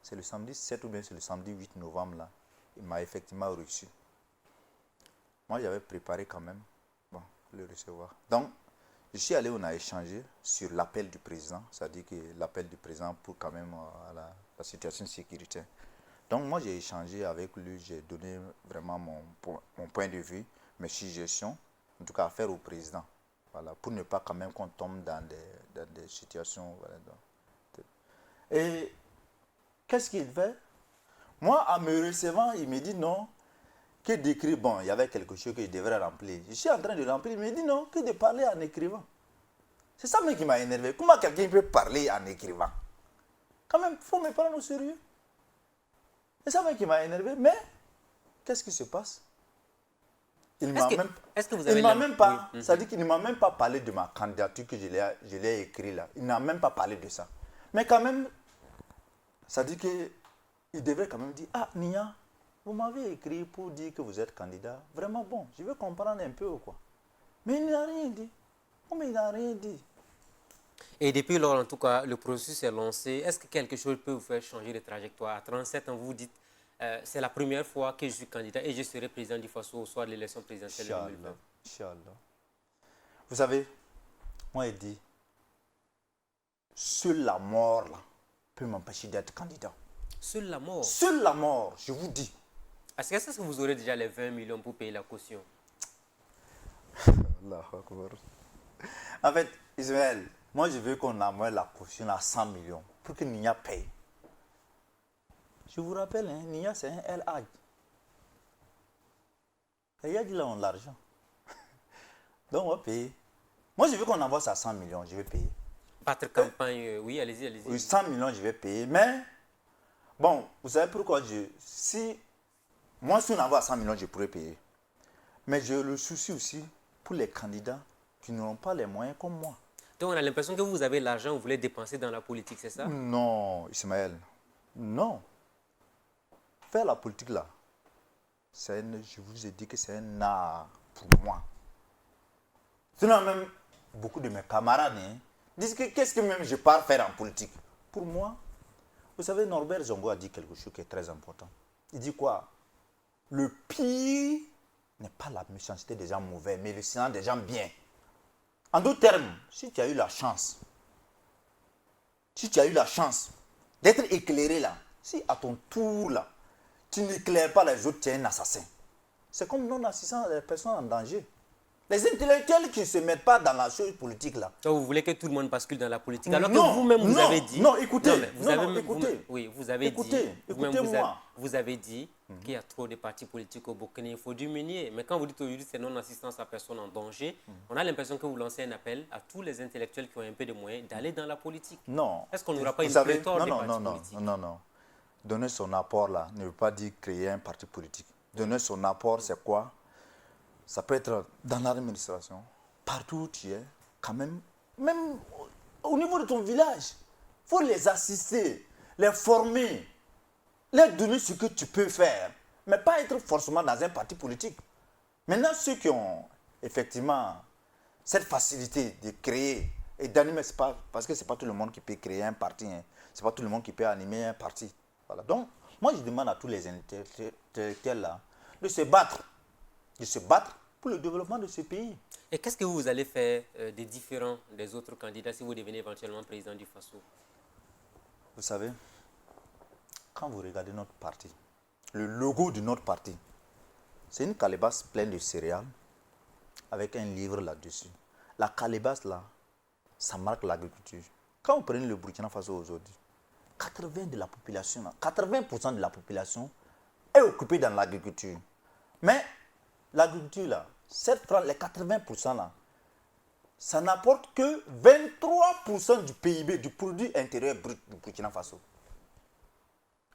c'est le samedi 7 ou bien c'est le samedi 8 novembre, là, il m'a effectivement reçu. Moi, j'avais préparé quand même le recevoir. Donc, je suis allé, on a échangé sur l'appel du président, c'est-à-dire que l'appel du président pour quand même la situation sécuritaire. Donc, moi, j'ai échangé avec lui, j'ai donné vraiment mon point de vue, mes suggestions, en tout cas à faire au président. Voilà, pour ne pas quand même qu'on tombe dans des situations. Voilà, et qu'est-ce qu'il fait? Moi, en me recevant, il me dit non, que d'écrire, bon, il y avait quelque chose que je devrais remplir. Je suis en train de remplir, il me dit non, que de parler en écrivant. C'est ça même qui m'a énervé. Comment quelqu'un peut parler en écrivant? Quand même, il faut me prendre au sérieux. C'est ça même qui m'a énervé. Mais, qu'est-ce qui se passe? Il ne m'a même pas, c'est-à-dire qu'il ne m'a même pas parlé de ma candidature que je l'ai écrit là. Il n'a même pas parlé de ça. Mais quand même, c'est-à-dire qu'il devrait quand même dire, ah, Nia, vous m'avez écrit pour dire que vous êtes candidat. Vraiment bon, je veux comprendre un peu ou quoi. Mais il n'a rien dit. Oh, mais il n'a rien dit. Et depuis lors, en tout cas, le processus est lancé. Est-ce que quelque chose peut vous faire changer de trajectoire? À 37 ans, vous vous dites, c'est la première fois que je suis candidat et je serai président du Faso au soir de l'élection présidentielle de 2020. Inch'Allah. Vous savez, moi, il dit, seule la mort là, peut m'empêcher d'être candidat. Seule la mort? Seule la mort, je vous dis. Est-ce que vous aurez déjà les 20 millions pour payer la caution? En fait, Ismaël, moi je veux qu'on amène la caution à 100 millions pour que Nia paye. Je vous rappelle, hein, Nia c'est un LH. Et il y a de l'argent. Donc on va payer. Moi je veux qu'on envoie ça à 100 millions, je vais payer. Battre campagne, oui, allez-y, allez-y. Oui, 100 millions, je vais payer. Mais, bon, vous savez pourquoi moi, si on envoie 100 millions, je pourrais payer. Mais j'ai le souci aussi pour les candidats qui n'auront pas les moyens comme moi. Donc, on a l'impression que vous avez l'argent, vous voulez dépenser dans la politique, c'est ça? Non, Ismaël. Non. Faire la politique, là, je vous ai dit que c'est un art pour moi. Sinon, même beaucoup de mes camarades disent que qu'est-ce que même je pars faire en politique? Pour moi, vous savez, Norbert Zongo a dit quelque chose qui est très important. Il dit quoi? Le pire n'est pas la méchanceté des gens mauvais, mais le silence des gens bien. En d'autres termes, si tu as eu la chance, d'être éclairé là, si à ton tour là, tu n'éclaires pas les autres, tu es un assassin. C'est comme non-assistant des personnes en danger. Les intellectuels qui ne se mettent pas dans la chose politique là. Donc vous voulez que tout le monde bascule dans la politique. Alors que vous-même vous avez dit. Non, écoutez. Vous avez dit qu'il y a trop de partis politiques au Burkina. Il faut diminuer. Mais quand vous dites aujourd'hui c'est non-assistance à personne en danger, on a l'impression que vous lancez un appel à tous les intellectuels qui ont un peu de moyens d'aller dans la politique. Non. Est-ce qu'on n'aura pas une pléthore de partis politiques? Non. Donner son apport là ne veut pas dire créer un parti politique. Donner son apport, c'est quoi? Ça peut être dans l'administration, partout où tu es, quand même au niveau de ton village. Il faut les assister, les former, leur donner ce que tu peux faire, mais pas être forcément dans un parti politique. Maintenant, ceux qui ont effectivement cette facilité de créer Et d'animer, c'est pas, parce que ce n'est pas tout le monde qui peut créer un parti. Hein. Ce n'est pas tout le monde qui peut animer un parti. Voilà. Donc, moi, je demande à tous les intellectuels là, de se battre pour le développement de ce pays. Et qu'est-ce que vous allez faire des différents des autres candidats si vous devenez éventuellement président du FASO? Vous savez, quand vous regardez notre parti, le logo de notre parti, c'est une calebasse pleine de céréales avec un livre là-dessus. La calebasse là, ça marque l'agriculture. Quand vous prenez le Burkina Faso aujourd'hui, 80% de la population est occupée dans l'agriculture. Mais l'agriculture là, les 80% là, ça n'apporte que 23% du PIB, du produit intérieur brut du Burkina Faso.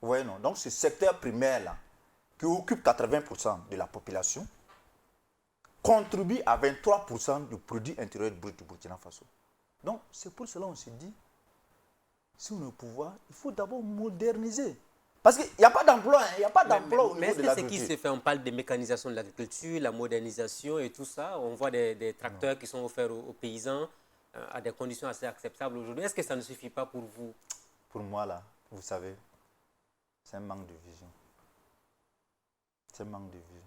Vous voyez non? Donc ce secteur primaire là, qui occupe 80% de la population, contribue à 23% du produit intérieur brut du Burkina Faso. Donc c'est pour cela qu'on se dit, si on est au pouvoir, il faut d'abord moderniser. Parce qu'il n'y a pas d'emploi, il n'y a pas d'emploi au niveau de l'agriculture. Mais est-ce que ce qui se fait, on parle de mécanisation de l'agriculture, la modernisation et tout ça. On voit des tracteurs qui sont offerts aux paysans à des conditions assez acceptables aujourd'hui. Est-ce que ça ne suffit pas pour vous? Pour moi, là, vous savez, c'est un manque de vision. C'est un manque de vision.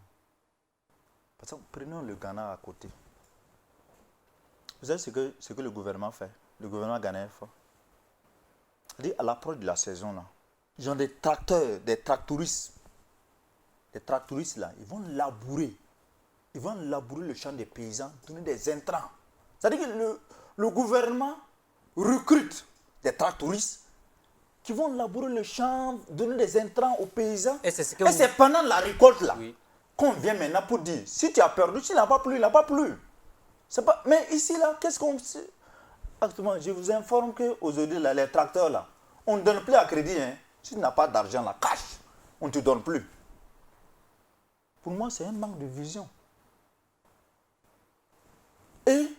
Parce que prenons le Ghana à côté. Vous savez ce que le gouvernement fait? Le gouvernement ghanéen fait. C'est-à-dire, à l'approche de la saison, là, ils ont des tracteurs, des tractouristes. Les tractouristes, là, ils vont labourer. Ils vont labourer le champ des paysans, donner des intrants. C'est-à-dire que le gouvernement recrute des tractouristes qui vont labourer le champ, donner des intrants aux paysans. Et c'est pendant la récolte, là, qu'on vient maintenant pour dire, si tu as perdu, s'il n'a pas plu, il n'a pas plu. Mais ici, là, qu'est-ce qu'on... Actuellement, je vous informe qu'aujourd'hui, les tracteurs, là, on ne donne plus à crédit. Hein. Si tu n'as pas d'argent, là, cash, on ne te donne plus. Pour moi, c'est un manque de vision. Et,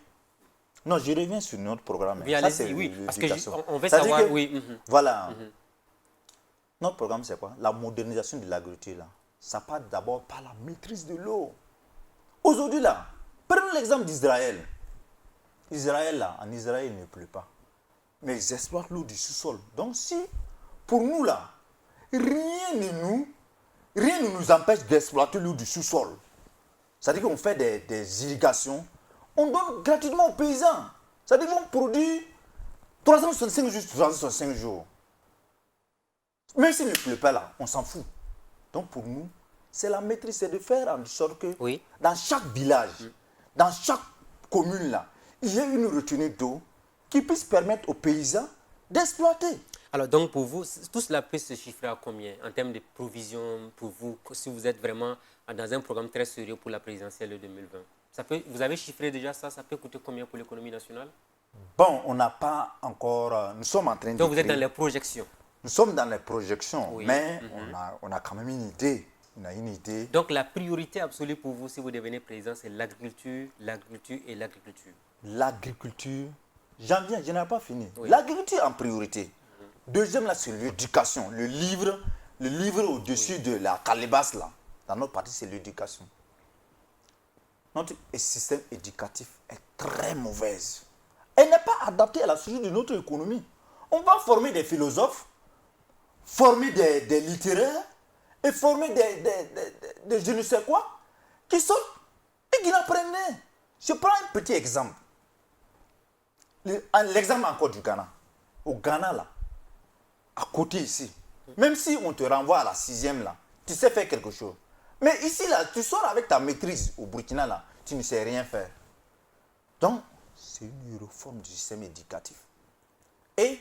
non, je reviens sur notre programme. Oui, allez-y, oui, parce qu'on veut savoir, oui. Voilà. Notre programme, c'est quoi? La modernisation de l'agriculture, là. Ça part d'abord par la maîtrise de l'eau. Aujourd'hui, là, prenons l'exemple d'Israël. En Israël, il ne pleut pas. Mais ils exploitent l'eau du sous-sol. Donc si, pour nous là, rien ne nous empêche d'exploiter l'eau du sous-sol. C'est-à-dire qu'on fait des irrigations, on donne gratuitement aux paysans. C'est-à-dire qu'on produit 365 jours. Même s'il ne pleut pas là, on s'en fout. Donc pour nous, c'est la maîtrise, c'est de faire en sorte que dans chaque village, dans chaque commune là, il y ait une retenue d'eau qui puisse permettre aux paysans d'exploiter. Alors donc pour vous, tout cela peut se chiffrer à combien en termes de provisions pour vous, si vous êtes vraiment dans un programme très sérieux pour la présidentielle de 2020? Vous avez chiffré déjà ça peut coûter combien pour l'économie nationale? Bon, on n'a pas encore... Nous sommes en train de... Donc vous êtes dans les projections? Nous sommes dans les projections, mais on a quand même une idée. On a une idée. Donc la priorité absolue pour vous, si vous devenez président, c'est l'agriculture, l'agriculture et l'agriculture. L'agriculture, je n'ai pas fini. L'agriculture en priorité. Deuxième, là, c'est l'éducation. Le livre au-dessus de la calebasse, là. Dans notre parti, c'est l'éducation. Notre système éducatif est très mauvaise. Elle n'est pas adaptée à la société de notre économie. On va former des philosophes, former des littéraires, et former des je ne sais quoi, qui sortent et qui n'apprennent rien. Je prends un petit exemple. L'exemple encore du Ghana. Au Ghana, là, à côté ici, même si on te renvoie à la 6e, là, tu sais faire quelque chose. Mais ici, là, tu sors avec ta maîtrise au Burkina, là, tu ne sais rien faire. Donc, c'est une réforme du système éducatif. Et,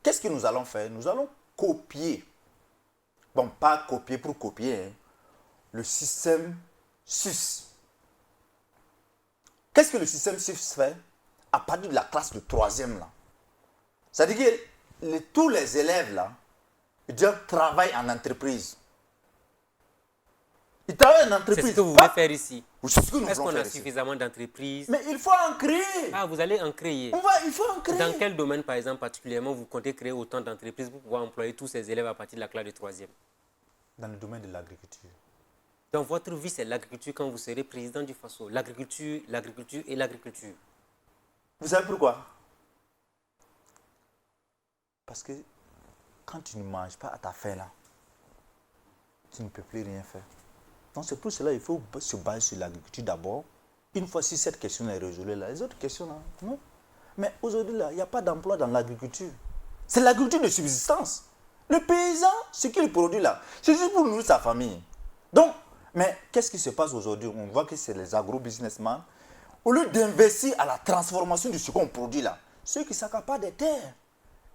qu'est-ce que nous allons faire? Nous allons copier. Bon, pas copier pour copier, hein. Le système SUS. Qu'est-ce que le système SUS fait? À partir de la classe de 3e, là. C'est-à-dire que tous les élèves, là, ils doivent travailler en entreprise. Ils travaillent en entreprise. C'est ce que vous voulez faire ici. Est-ce qu'on a suffisamment d'entreprises? Mais il faut en créer. Ah, vous allez en créer. Il faut en créer. Dans quel domaine, par exemple, particulièrement, vous comptez créer autant d'entreprises pour pouvoir employer tous ces élèves à partir de la classe de 3e? Dans le domaine de l'agriculture. Donc, votre vie, c'est l'agriculture quand vous serez président du FASO. L'agriculture, l'agriculture et l'agriculture. Vous savez pourquoi? Parce que quand tu ne manges pas à ta faim là, tu ne peux plus rien faire. Donc c'est pour cela qu'il faut se baser sur l'agriculture d'abord. Une fois si cette question est résolue là, les autres questions là, non. Mais aujourd'hui là, il n'y a pas d'emploi dans l'agriculture. C'est l'agriculture de subsistance. Le paysan, ce qu'il produit là, c'est juste pour nourrir sa famille. Donc, mais qu'est-ce qui se passe aujourd'hui? On voit que c'est les agro-businessmen. Au lieu d'investir à la transformation de ce qu'on produit là, ceux qui s'accaparent des terres,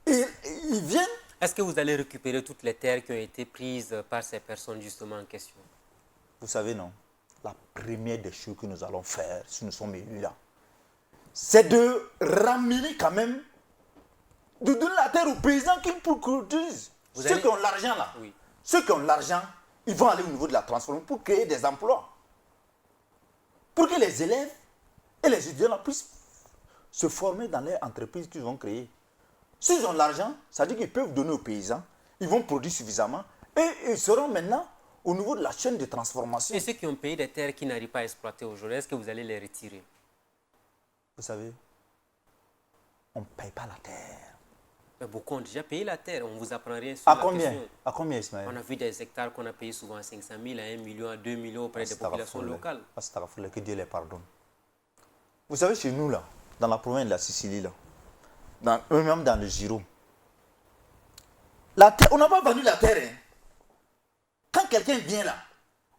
ils viennent. Est-ce que vous allez récupérer toutes les terres qui ont été prises par ces personnes justement en question? Vous savez, non, la première des choses que nous allons faire, si nous sommes élus là, c'est de ramener quand même, de donner la terre aux paysans qui produisent. Ceux qui ont l'argent là, oui. Ceux qui ont l'argent, ils vont aller au niveau de la transformation pour créer des emplois. Pour que les élèves et les étudiants là, puissent se former dans les entreprises qu'ils vont créer. S'ils ont l'argent, ça veut dire qu'ils peuvent donner aux paysans, ils vont produire suffisamment et ils seront maintenant au niveau de la chaîne de transformation. Et ceux qui ont payé des terres qui n'arrivent pas à exploiter aujourd'hui, est-ce que vous allez les retirer? Vous savez, on ne paye pas la terre. Mais beaucoup ont déjà payé la terre, on ne vous apprend rien sur la question. À combien, Ismaël? On a vu des hectares qu'on a payés souvent à 500 000, à 1 million, à 2 millions auprès des populations locales. Que Dieu les pardonne. Vous savez, chez nous, là, dans la province de la Sicile, là, même dans le Giro, la terre, on n'a pas vendu la terre. Hein. Quand quelqu'un vient là,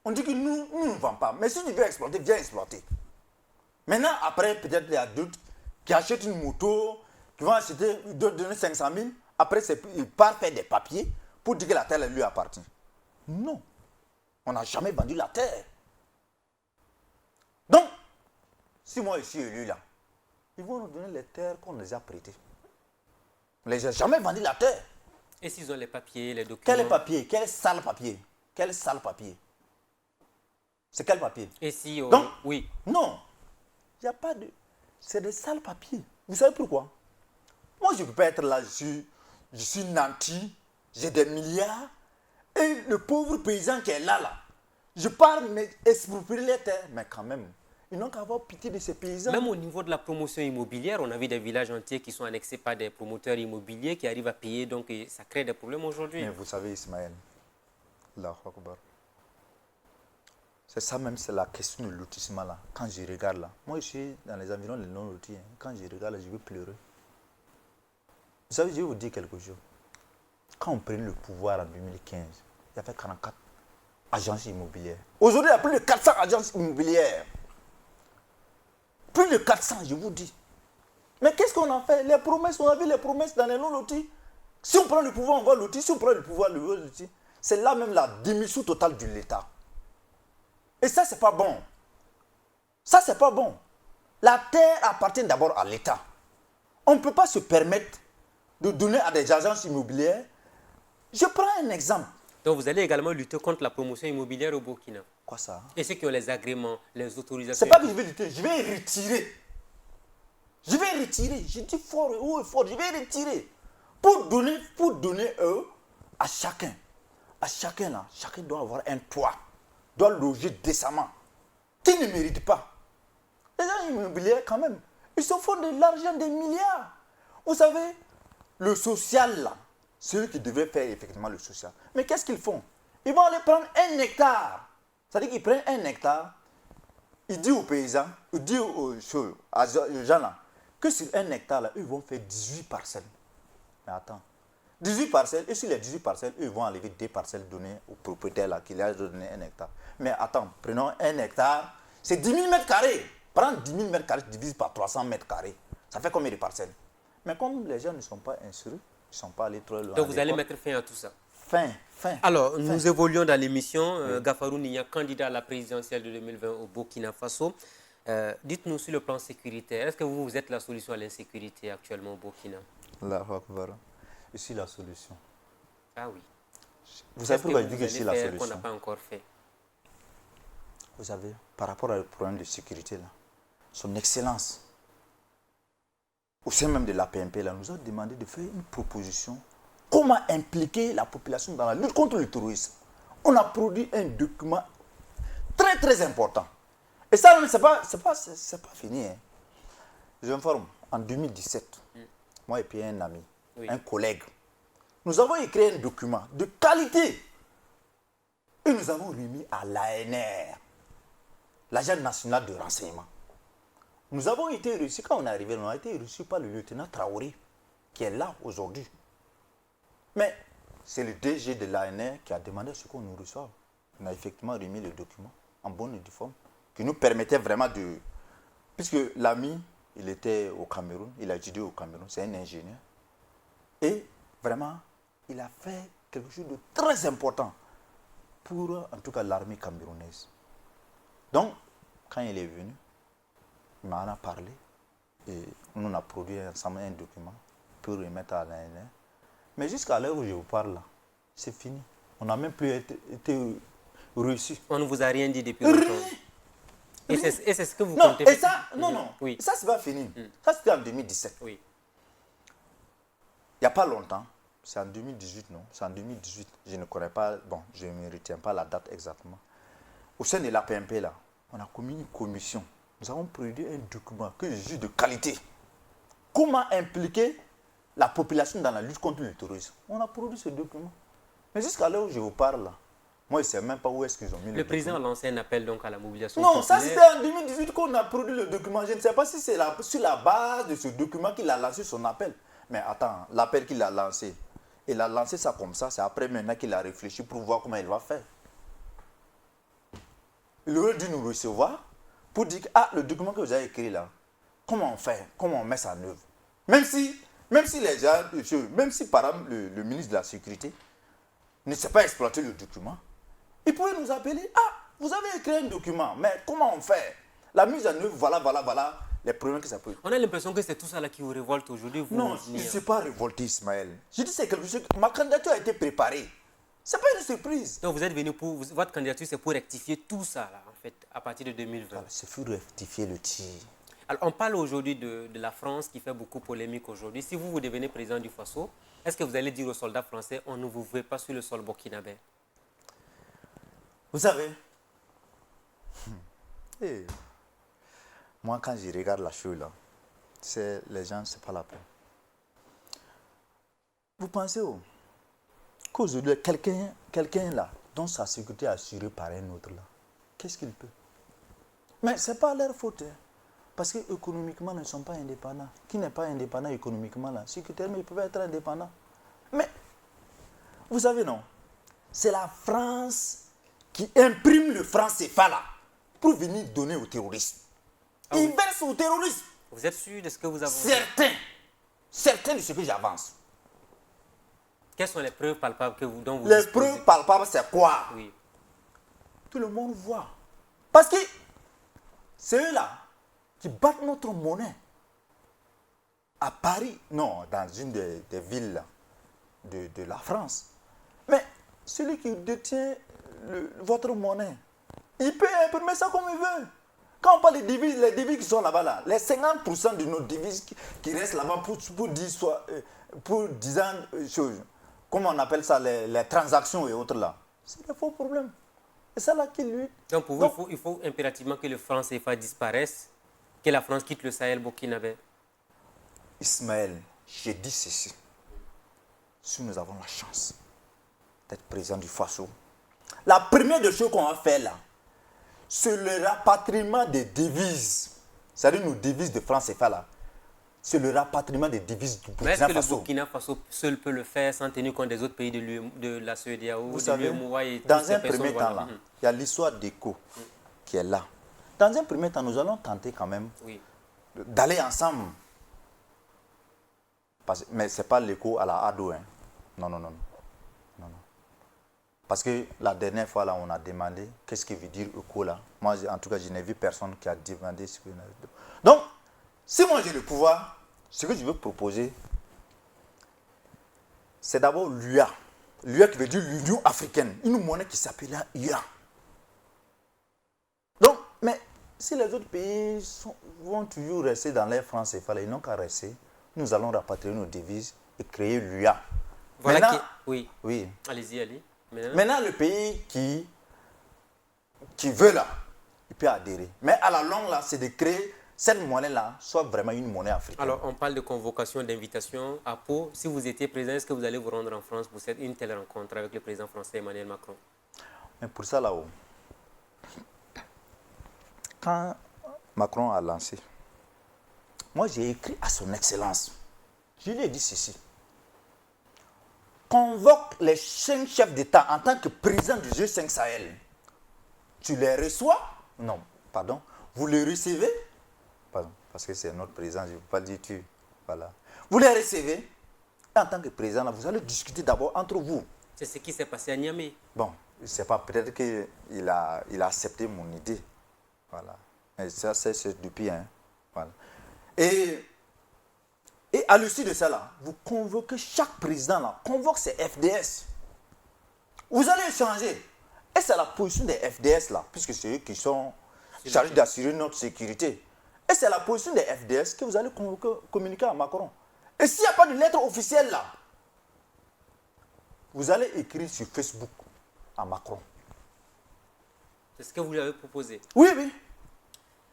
on dit que nous ne vendons pas. Mais si tu veux exploiter, viens exploiter. Maintenant, après, peut-être il y a d'autres qui achètent une moto, qui vont acheter, donner 500 000. Après, ils partent faire des papiers pour dire que la terre lui appartient. Non. On n'a jamais vendu la terre. Donc, si moi je suis élu là, ils vont nous donner les terres qu'on les a prêtées. On ne les a jamais vendu la terre. Et s'ils ont les papiers, les documents? Quel papier? Quel sale papier? Quel sale papier? C'est quel papier? Et si, donc, oui. Non. Il n'y a pas de... C'est des sales papiers. Vous savez pourquoi? Moi, je ne peux pas être là, je suis nanti, j'ai des milliards, et le pauvre paysan qui est là, je pars m'exproprier les terres. Mais quand même, ils n'ont qu'à avoir pitié de ces paysans. Même au niveau de la promotion immobilière, on a vu des villages entiers qui sont annexés par des promoteurs immobiliers qui arrivent à payer, donc ça crée des problèmes aujourd'hui. Mais vous savez, Ismaël, Allahu Akbar. C'est ça même, c'est la question de lotissement là. Quand je regarde là, moi je suis dans les environs des non-lotis. Quand je regarde là, je vais pleurer. Vous savez, je vais vous dire quelque chose. Quand on prenait le pouvoir en 2015, il y avait 44 agences immobilières. Aujourd'hui, il y a plus de 400 agences immobilières. Plus de 400, je vous dis. Mais qu'est-ce qu'on a fait? Les promesses, on a vu les promesses dans les non-lotis. Si on prend le pouvoir, on va lotir. Si on prend le pouvoir, on va lotir. C'est là même la démission totale de l'État. Et ça, c'est pas bon. Ça, c'est pas bon. La terre appartient d'abord à l'État. On ne peut pas se permettre de donner à des agences immobilières. Je prends un exemple. Donc, vous allez également lutter contre la promotion immobilière au Burkina. Quoi ça? Et ceux qui ont les agréments, les autorisations. C'est pas que je vais lutter, je vais retirer. Je vais retirer. Je dis fort et haut et fort, je vais retirer. Pour donner à chacun. À chacun là, chacun doit avoir un toit. Doit loger décemment. Qui ne mérite pas. Les gens immobiliers, quand même, ils se font de l'argent, des milliards. Vous savez, le social, là, c'est eux qui devaient faire effectivement le social. Mais qu'est-ce qu'ils font? Ils vont aller prendre 1 hectare. C'est-à-dire qu'ils prennent 1 hectare, ils disent aux paysans, ils disent aux gens là, que sur 1 hectare, là, eux vont faire 18 parcelles. Mais attends. 18 parcelles, et sur les 18 parcelles, eux vont enlever 2 parcelles données au propriétaire là, qui lui a donné 1 hectare. Mais attends, prenons 1 hectare, c'est 10 000 mètres carrés. Prends 10 000 mètres carrés, divise par 300 mètres carrés. Ça fait combien de parcelles? Mais comme les gens ne sont pas instruits, ils ne sont pas allés trop loin. Donc vous allez mettre fin à tout ça? Fin. Alors, nous évoluons dans l'émission. Oui. Gafarou Niang, candidat à la présidentielle de 2020 au Burkina Faso. Dites-nous sur le plan sécuritaire, est-ce que vous êtes la solution à l'insécurité actuellement au Burkina? Allahu Akbar. Je suis la solution. Ah oui. Vous savez pourquoi je dis que je suis la solution? Qu'on n'a pas encore fait. Vous savez, par rapport au problème de sécurité, là, son Excellence, au sein même de la PMP, là, nous a demandé de faire une proposition. Comment impliquer la population dans la lutte contre le terrorisme? On a produit un document très très important. Et ça, c'est pas fini. Hein. Je m'informe, en 2017, moi et puis un ami, oui. Un collègue, Nous avons écrit un document de qualité et nous avons remis à l'ANR, l'Agence nationale de renseignement. Nous avons été reçus, quand on est arrivé, on a été reçus par le lieutenant Traoré, qui est là aujourd'hui. Mais c'est le DG de l'ANR qui a demandé à ce qu'on nous reçoive. On a effectivement remis le document en bonne et due forme, qui nous permettait vraiment de... Puisque l'ami, il était au Cameroun, il a étudié au Cameroun, c'est un ingénieur. Et vraiment, il a fait quelque chose de très important pour, en tout cas, l'armée camerounaise. Donc, quand il est venu, il m'en a parlé et on a produit ensemble un document pour remettre à l'ANR. Mais jusqu'à l'heure où je vous parle, là, c'est fini. On n'a même plus été reçu. On ne vous a rien dit depuis longtemps. Et c'est ce que vous non, comptez et ça, faire. non, Oui. ça c'est pas fini. Ça c'était en 2017. Oui. Il n'y a pas longtemps, c'est en 2018, non? C'est en 2018, je ne connais pas, bon, je ne me retiens pas la date exactement. Au sein de l'APMP, là, on a commis une commission. Nous avons produit un document que je juge de qualité. Comment impliquer la population dans la lutte contre le terrorisme? On a produit ce document. Mais jusqu'à l'heure où je vous parle, là, moi, je ne sais même pas où est-ce qu'ils ont mis le document. Président a lancé un appel donc à la mobilisation Non, populaire. ça c'était en 2018 qu'on a produit le document. Je ne sais pas si c'est sur la base de ce document qu'il a lancé son appel. Mais attends, l'appel qu'il a lancé, il a lancé ça comme ça, c'est après maintenant qu'il a réfléchi pour voir comment il va faire. Il aurait dû nous recevoir pour dire que le document que vous avez écrit là, comment on fait, comment on met ça en œuvre. Même si les gens, même si par exemple le ministre de la Sécurité ne sait pas exploiter le document, il pouvait nous appeler, vous avez écrit un document, mais comment on fait? La mise en œuvre, voilà les problèmes que ça peut. On a l'impression que c'est tout ça là qui vous révolte aujourd'hui. Non, je ne suis pas révolté, Ismaël. Je dis c'est quelque chose, ma candidature a été préparée. Ce n'est pas une surprise. Donc vous êtes venu pour, votre candidature c'est pour rectifier tout ça là, en fait, à partir de 2020. C'est pour rectifier le tir. Alors on parle aujourd'hui de la France qui fait beaucoup polémique aujourd'hui. Si vous devenez président du Faso, est-ce que vous allez dire aux soldats français, on ne vous veut pas sur le sol burkinabé? Vous savez, moi quand je regarde la chose là, les gens, c'est pas la peine. Vous pensez qu'aujourd'hui, quelqu'un là, dont sa sécurité est assurée par un autre là, qu'est-ce qu'il peut? Mais ce n'est pas leur faute. Parce qu'économiquement, ils ne sont pas indépendants. Qui n'est pas indépendant économiquement là, sécuritairement, ils peuvent être indépendants. Mais, vous savez non, c'est la France qui imprime le franc CFA là pour venir donner aux terroristes. Ils versent aux terroristes. Vous êtes sûr de ce que vous avez? Certains de ce que j'avance. Quelles sont les preuves palpables dont vous les disposez? preuves palpables, c'est quoi? Oui. Tout le monde voit. Parce que c'est eux là qui battent notre monnaie. À Paris, non, dans une des villes là, de la France. Mais celui qui détient votre monnaie, il peut imprimer ça comme il veut. Quand on parle des devises, les devises qui sont là-bas, là, les 50% de nos devises qui restent là-bas pour 10 ans, comment on appelle ça, les transactions et autres là, c'est des faux problèmes. Et ça là qui lui... Donc pour vous, il faut impérativement que le franc CFA disparaisse, que la France quitte le Sahel burkinabé. Ismaël, j'ai dit ceci. Si nous avons la chance d'être président du Faso, la première des choses qu'on va faire là, c'est le rapatriement des devises. C'est-à-dire nos devises de francs CFA là. C'est le rapatriement des devises du Burkina Faso. Mais est-ce que le Burkina Faso seul peut le faire sans tenir compte des autres pays de la CEDEAO, vous savez, et dans un premier temps là, il y a l'histoire d'ECO qui est là. Dans un premier temps, nous allons tenter quand même d'aller ensemble. Mais ce n'est pas l'ECO à la ADO. Hein. Non. Parce que la dernière fois, là, on a demandé qu'est-ce que veut dire ECO là. Moi, en tout cas, je n'ai vu personne qui a demandé ce que... Donc, si moi j'ai le pouvoir, ce que je veux proposer, c'est d'abord l'UA. L'UA qui veut dire l'Union africaine. Une monnaie qui s'appelle l'UA. Donc, mais si les autres pays vont toujours rester dans les francs CFA, ils n'ont qu'à rester. Nous allons rapatrier nos devises et créer l'UA. Voilà maintenant, oui. Allez-y. Maintenant, le pays qui veut là, il peut adhérer. Mais à la longue, là, c'est de créer cette monnaie-là soit vraiment une monnaie africaine. Alors, on parle de convocation, d'invitation à Pau. Si vous étiez président, est-ce que vous allez vous rendre en France pour une telle rencontre avec le président français Emmanuel Macron? Mais pour ça, là-haut, quand Macron a lancé, moi, j'ai écrit à son Excellence. Je lui ai dit ceci. Convoque les 5 chefs d'État en tant que président du G5 Sahel. Tu les reçois? Non, pardon. Vous les recevez? Pardon, parce que c'est notre président, je ne peux pas dire tu. Voilà. Vous les recevez? Et en tant que président, là, vous allez discuter d'abord entre vous. C'est ce qui s'est passé à Niamey. Bon, je ne sais pas, peut-être qu'il a accepté mon idée. Voilà. Mais ça, c'est depuis. Hein. Voilà. Et à l'issue de ça, là, vous convoquez chaque président, là, convoque ses FDS. Vous allez échanger. Et c'est la position des FDS, là, puisque c'est eux qui sont chargés d'assurer notre sécurité. Et c'est la position des FDS que vous allez communiquer à Macron. Et s'il n'y a pas de lettre officielle, là, vous allez écrire sur Facebook à Macron. C'est ce que vous lui avez proposé. Oui, oui.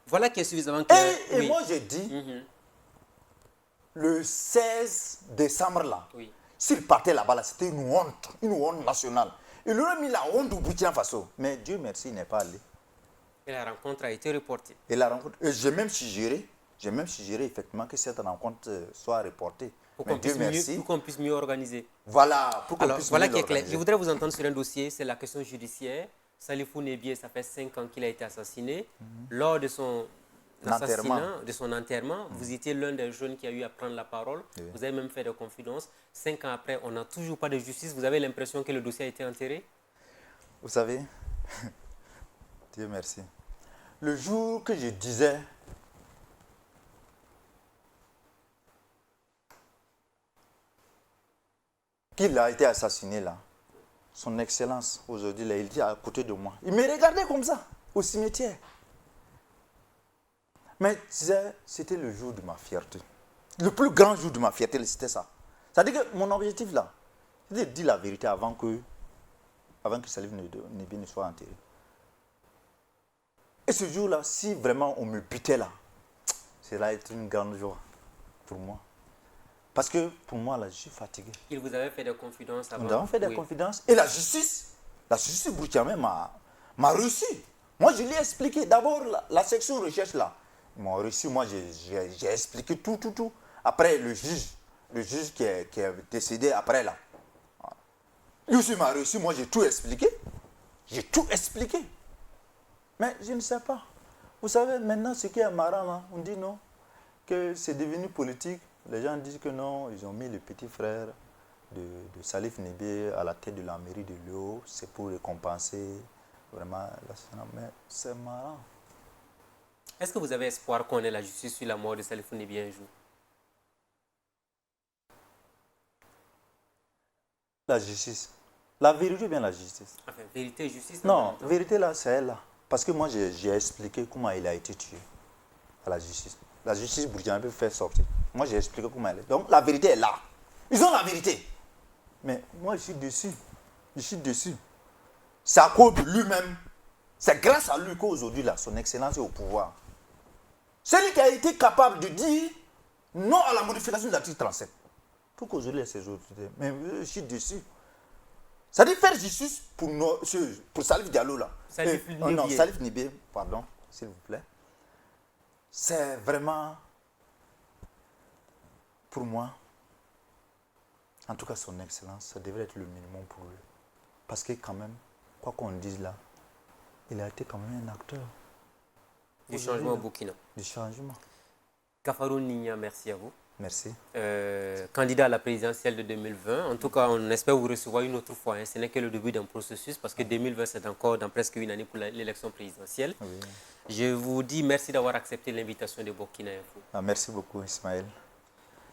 Voilà qui est suffisamment clair. Et oui. Moi, j'ai dit, le 16 décembre, là, s'il partait là-bas, là, c'était une honte nationale. Il aurait mis la honte au Burkina Faso. Mais Dieu merci, il n'est pas allé. Et la rencontre a été reportée. Et j'ai même suggéré effectivement que cette rencontre soit reportée. Pour qu'on puisse mieux organiser. Voilà, pour qu'on Alors, puisse voilà mieux qui est clair. organiser. Je voudrais vous entendre sur un dossier, c'est la question judiciaire. Salifou Nebié, ça fait 5 ans qu'il a été assassiné. Lors de son enterrement, vous étiez l'un des jeunes qui a eu à prendre la parole. Oui. Vous avez même fait des confidences. 5 ans après, on n'a toujours pas de justice. Vous avez l'impression que le dossier a été enterré? Vous savez, Dieu merci. Le jour que je disais qu'il a été assassiné là, son Excellence, aujourd'hui, il était à côté de moi. Il me regardait comme ça, au cimetière. Mais c'était le jour de ma fierté. Le plus grand jour de ma fierté, c'était ça. C'est-à-dire que mon objectif là, c'était de dire la vérité avant que Salif Nebié ne soit enterré. Et ce jour-là, si vraiment on me butait là, cela est une grande joie pour moi. Parce que pour moi, là, je suis fatigué. Il vous avait fait des confidences avant? Nous avons fait des confidences. Et la justice burkinabé m'a reçu. Moi, je lui ai expliqué. D'abord, la section recherche là, ils m'ont reçu. Moi, j'ai expliqué tout. Après, le juge qui est décédé après là, lui aussi m'a reçu. Moi, j'ai tout expliqué. Mais je ne sais pas. Vous savez, maintenant, ce qui est marrant, là, on dit non, que c'est devenu politique. Les gens disent que non, ils ont mis le petit frère de Salif Nebié à la tête de la mairie de Léo. C'est pour récompenser vraiment l'assassinat. Mais c'est marrant. Est-ce que vous avez espoir qu'on ait la justice sur la mort de Salif Nebié un jour? La justice. La vérité ou bien la justice? Enfin, vérité et justice? Non, vérité là, c'est elle là. Parce que moi, j'ai expliqué comment il a été tué à la justice. La justice burkinabé fait sortir. Moi, j'ai expliqué comment elle est. Donc, la vérité est là. Ils ont la vérité. Mais moi, je suis déçu. C'est à cause de lui-même. C'est grâce à lui qu'aujourd'hui, là, son Excellence est au pouvoir. C'est lui qui a été capable de dire non à la modification de l'article 37. Pour qu'aujourd'hui, ces autorités. Mais je suis déçu. Ça dit faire justice pour Salif Diallo, là. Salif Nebié. Non, Salif Nebié, pardon, s'il vous plaît. C'est vraiment, pour moi, en tout cas son Excellence, ça devrait être le minimum pour lui. Parce que quand même, quoi qu'on dise là, il a été quand même un acteur. Du changement au Burkina. Du changement. Gafarou Nigna, merci à vous. Merci. Candidat à la présidentielle de 2020. En tout cas, on espère vous recevoir une autre fois. Hein. Ce n'est que le début d'un processus parce que 2020, c'est encore dans presque une année pour l'élection présidentielle. Oui. Je vous dis merci d'avoir accepté l'invitation de Burkina Info. Merci beaucoup, Ismaël.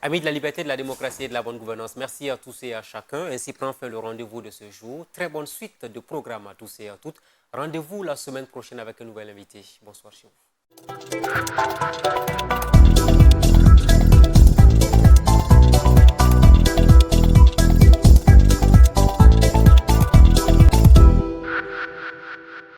Amis de la liberté, de la démocratie et de la bonne gouvernance, merci à tous et à chacun. Ainsi prend fin le rendez-vous de ce jour. Très bonne suite de programmes à tous et à toutes. Rendez-vous la semaine prochaine avec un nouvel invité. Bonsoir chez vous.